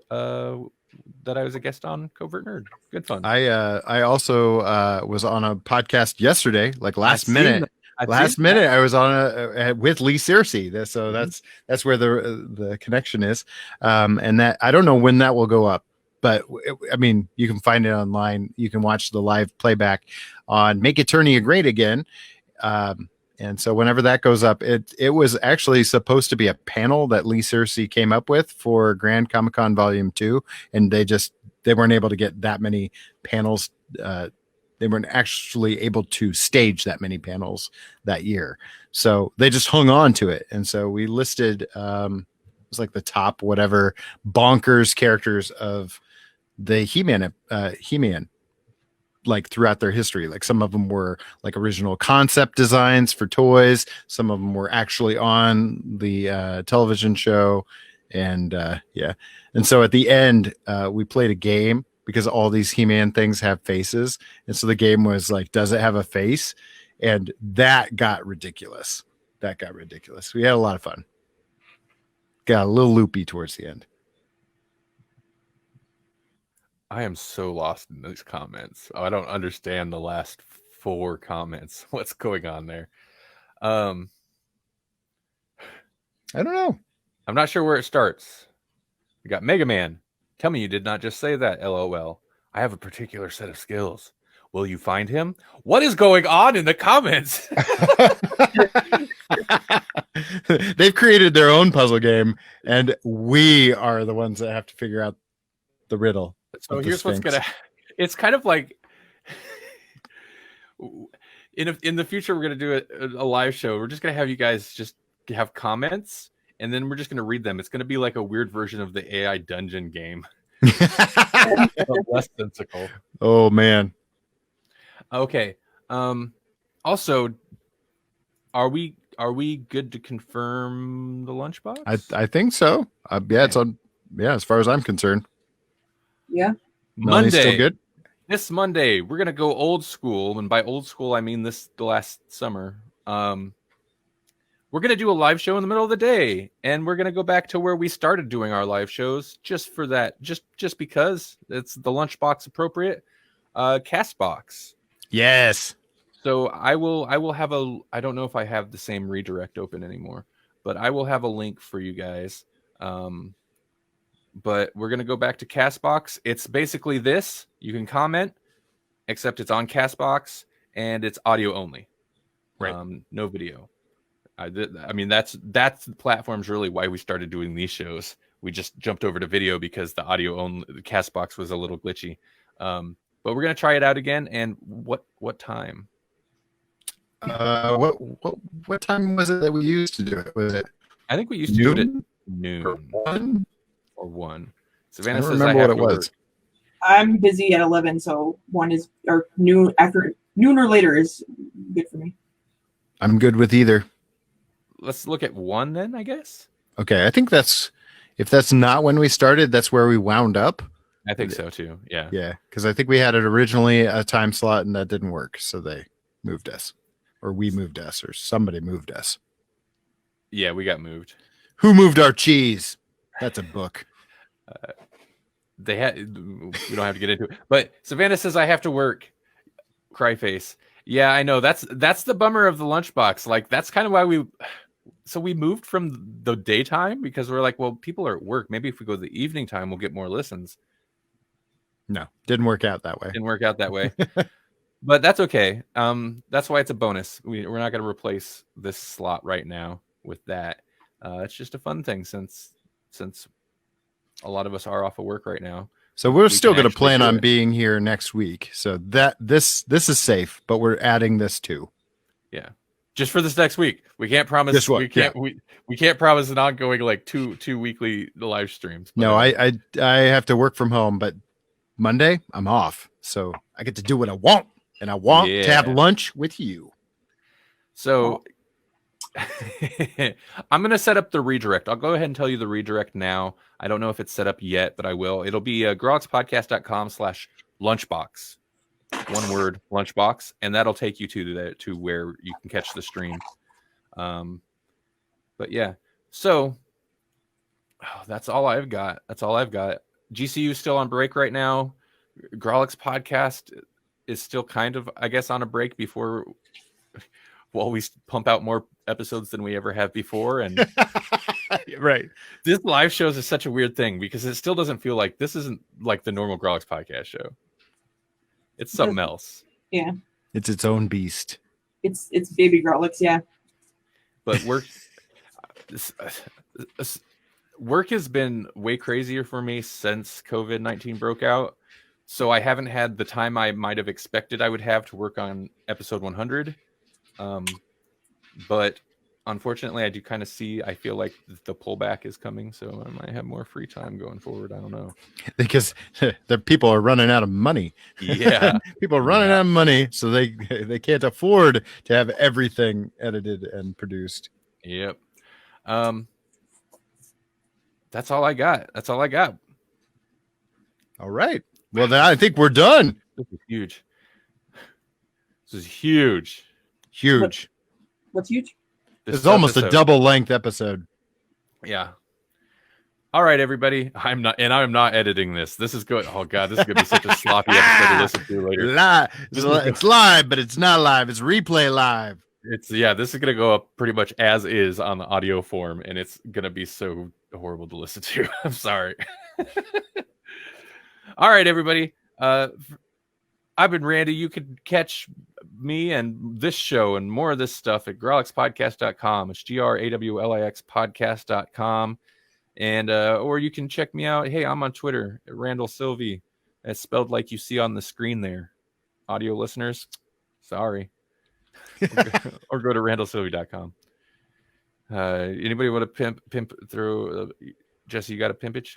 that I was a guest on, Covert Nerd. Good fun. I also was on a podcast yesterday, like last minute. I was on with Lee Searcy. So that's where the connection is. And that I don't know when that will go up, but I mean, you can find it online. You can watch the live playback on Make Eternia Great Again. And so whenever that goes up, it was actually supposed to be a panel that Lee Searcy came up with for Grand Comic-Con Volume 2, and they weren't able to get that many panels. They weren't actually able to stage that many panels that year, so they just hung on to it. And so we listed it was like the top whatever bonkers characters of the He-Man like throughout their history. Like some of them were like original concept designs for toys, some of them were actually on the television show, and and so at the end we played a game because all these He-Man things have faces, and so the game was like, does it have a face? And that got ridiculous. We had a lot of fun. Got a little loopy towards the end. I am so lost in these comments. I don't understand the last 4 comments. What's going on there? I don't know. I'm not sure where it starts. We got Mega Man. Tell me you did not just say that, LOL. I have a particular set of skills. Will you find him? What is going on in the comments? They've created their own puzzle game, and we are the ones that have to figure out the riddle. So here's what's gonna. It's kind of like in the future we're gonna do a live show. We're just gonna have you guys just have comments, and then we're just gonna read them. It's gonna be like a weird version of the AI dungeon game. Less sensical. Oh man. Okay. Also, are we good to confirm the lunchbox? I think so. Yeah, it's on. Yeah, as far as I'm concerned. Yeah. Melanie's Monday. still good. This Monday, we're gonna go old school, and by old school I mean the last summer. We're gonna do a live show in the middle of the day, and we're gonna go back to where we started doing our live shows, just for that, just because it's the lunchbox appropriate. Castbox. Yes. So I will have I don't know if I have the same redirect open anymore, but I will have a link for you guys. But we're gonna go back to Castbox. It's basically this. You can comment, except it's on Castbox and it's audio only. Right. No video. I mean that's the platform's really why we started doing these shows. We just jumped over to video because the audio only, the Castbox was a little glitchy. But we're gonna try it out again. And what time? What time was it that we used to do it? Was it? I think we used to do it at noon? noon or 1. I Savannah don't says remember I have what it to was. work. I'm busy at 11, so 1 is or noon after noon or later is good for me. I'm good with either. Let's look at 1 then, I guess. Okay, I think if that's not when we started, that's where we wound up. I think so too. Yeah. Yeah, because I think we had it originally a time slot and that didn't work, so they moved us, or we moved us, or somebody moved us. Yeah, we got moved. Who moved our cheese? That's a book. They had. We don't have to get into it. But Savannah says I have to work. Cryface. Yeah, I know. That's the bummer of the lunchbox. Like that's kind of why we moved from the daytime because we're like, well, people are at work. Maybe if we go to the evening time, we'll get more listens. No, didn't work out that way. Didn't work out that way. But that's okay. That's why it's a bonus. We're not going to replace this slot right now with that. It's just a fun thing since a lot of us are off of work right now. So we're still can going to actually plan do on it. being here next week. So that this is safe, but we're adding this too. Yeah. Just for this next week. We can't promise This one, we can't we can't promise an ongoing like two weekly live streams. But, No, I have to work from home, but Monday I'm off, so I get to do what I want, and I want to have Yeah. lunch with you. So I'm going to set up the redirect. I'll go ahead and tell you the redirect now. I don't know if it's set up yet, but I will. It'll be grawlixpodcast.com/lunchbox. One word, lunchbox, and that'll take you to where you can catch the stream. But yeah, so that's all I've got. GCU is still on break right now. Grawlix podcast is still kind of, I guess, on a break before we'll always pump out more episodes than we ever have before. And Right. this live shows is such a weird thing because it still doesn't feel like this isn't like the normal Grawlix podcast show. It's something else. Yeah, It's its own beast. it's baby Grawlix. Yeah, But work has been way crazier for me since COVID-19 broke out. So I haven't had the time I might have expected I would have to work on episode 100. But unfortunately, I do kind of I feel like the pullback is coming. So I might have more free time going forward. I don't know. Because the people are running out of money. Yeah. People are running out of money, so they can't afford to have everything edited and produced. Yep. That's all I got. All right. Well, then I think we're done. This is huge. Huge. what's huge? It's almost a double length episode. Yeah. All right, everybody. I'm not editing this. This is good. Oh God, this is gonna be such a sloppy episode to listen to later. It's live, but it's not live. It's replay live. This is gonna go up pretty much as is on the audio form, and it's gonna be so horrible to listen to. I'm sorry. All right, everybody. I've been Randy. You can catch me and this show and more of this stuff at grawlixpodcast.com. It's GRAWLIX podcast.com. And or you can check me out. Hey, I'm on Twitter at Randall Sylvie. It's spelled like you see on the screen there. Audio listeners, sorry. Or go to randallsylvie.com. Anybody want to pimp through? Jesse, you got a pimpage?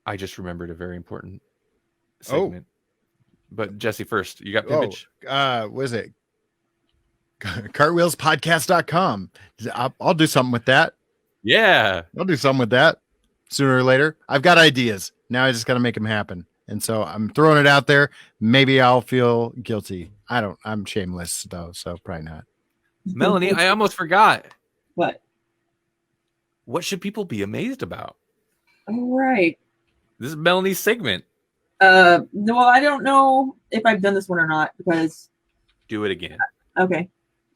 I just remembered a very important segment. But Jesse, first, you got pimpage? Was it Cartwheelspodcast.com. I'll do something with that. Yeah. I'll do something with that sooner or later. I've got ideas. Now I just got to make them happen. And so I'm throwing it out there. Maybe I'll feel guilty. I'm shameless though, so probably not. Melanie, I almost forgot. What? What should people be amazed about? All right. This is Melanie's segment. No, well, I don't know if I've done this one or not because. Do it again. Okay.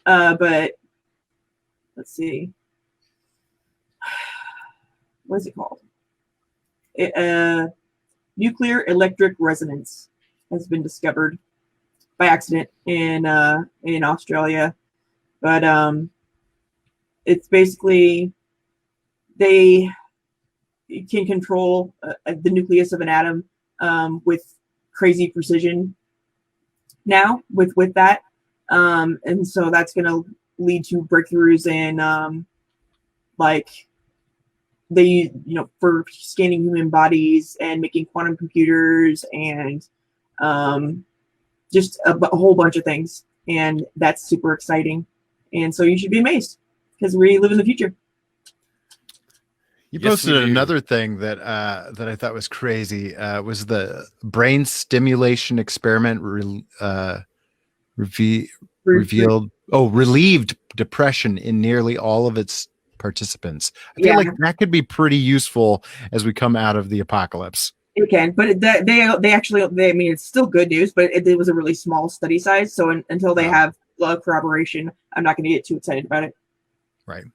But let's see. What is it called? Nuclear electric resonance has been discovered by accident in Australia, but it's basically they can control the nucleus of an atom with crazy precision now with that, and so that's going to lead to breakthroughs in like they for scanning human bodies and making quantum computers and just a whole bunch of things, and that's super exciting, and so you should be amazed because we live in the future. You posted another thing that that I thought was crazy. Was the brain stimulation experiment revealed relieved depression in nearly all of its participants. I feel like that could be pretty useful as we come out of the apocalypse. It can, but they actually I mean it's still good news, but it was a really small study size. So until they have corroboration, I'm not going to get too excited about it. Right.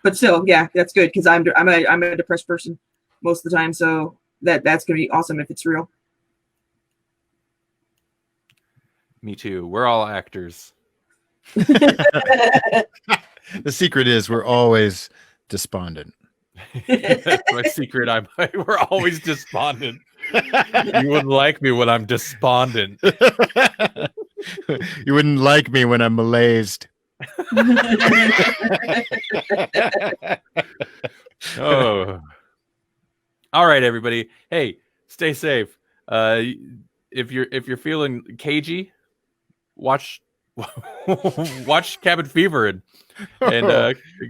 But still, yeah, that's good because I'm a depressed person most of the time, so that's going to be awesome if it's real. Me too. We're all actors. The secret is we're always despondent. That's my secret. We're always despondent. You wouldn't like me when I'm despondent. You wouldn't like me when I'm malazed. Oh. All right, everybody. Hey, stay safe. If you're feeling cagey, watch Cabin Fever and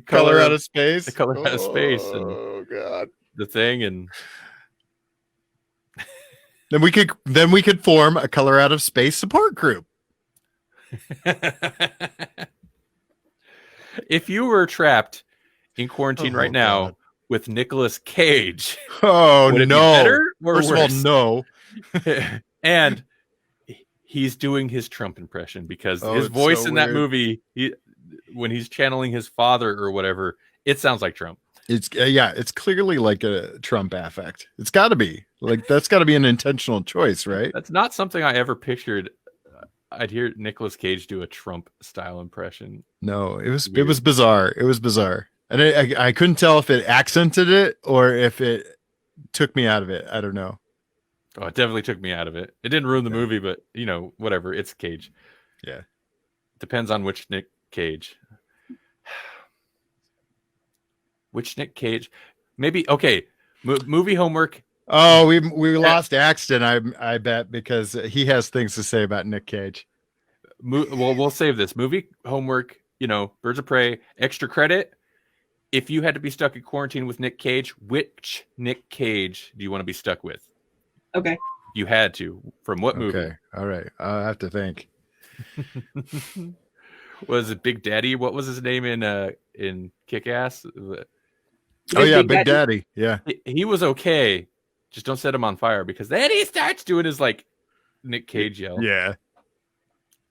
Color Out of Space. Color Out of Space. Oh God. The Thing and then we could form a Color Out of Space support group. If you were trapped in quarantine right now with Nicolas Cage, would it no. be better or First worse? of all, no. And he's doing his Trump impression because his it's voice so in that weird. movie, when he's channeling his father or whatever, it sounds like Trump. It's it's clearly like a Trump affect. It's got to be like that's got to be an intentional choice, right? That's not something I ever pictured. I'd hear Nicolas Cage do a Trump style impression. No, it was bizarre. It was bizarre, and I couldn't tell if it accented it or if it took me out of it. I don't know. Oh, it definitely took me out of it. It didn't ruin the movie, but whatever. It's Cage. Yeah, depends on which Nick Cage. Which Nick Cage? Maybe okay. Movie homework. Oh, we lost Axton. I bet because he has things to say about Nick Cage. Well, we'll save this movie homework. Birds of Prey. Extra credit. If you had to be stuck in quarantine with Nick Cage, which Nick Cage do you want to be stuck with? Okay. You had to. From what movie? Okay. All right. I'll have to think. Was it Big Daddy? What was his name in Kick-Ass? Oh yeah, Big Daddy. Yeah. He was okay. Just don't set him on fire because then he starts doing his like Nick Cage yell. Yeah.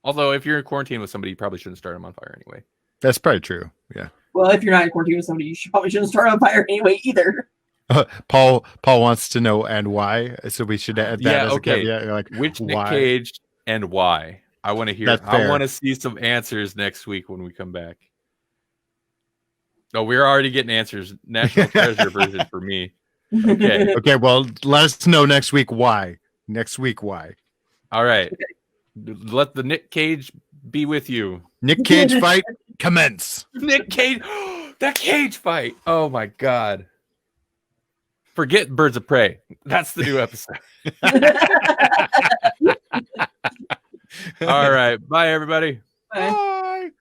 Although if you're in quarantine with somebody, you probably shouldn't start him on fire anyway. That's probably true. Yeah. Well, if you're not in quarantine with somebody, you probably shouldn't start on fire anyway either. Paul wants to know and why, so we should add that as a caveat. Like which why? Nick Cage and why? I want to hear. That's fair. I want to see some answers next week when we come back. Oh, we're already getting answers. National Treasure version for me. Okay. Okay. Well, let us know next week why. Next week why. All right. Okay. Let the Nick Cage be with you. Nick Cage fight commence. Nick Cage. That Cage fight. Oh my God. Forget Birds of Prey. That's the new episode. All right. Bye, everybody. Bye. Bye.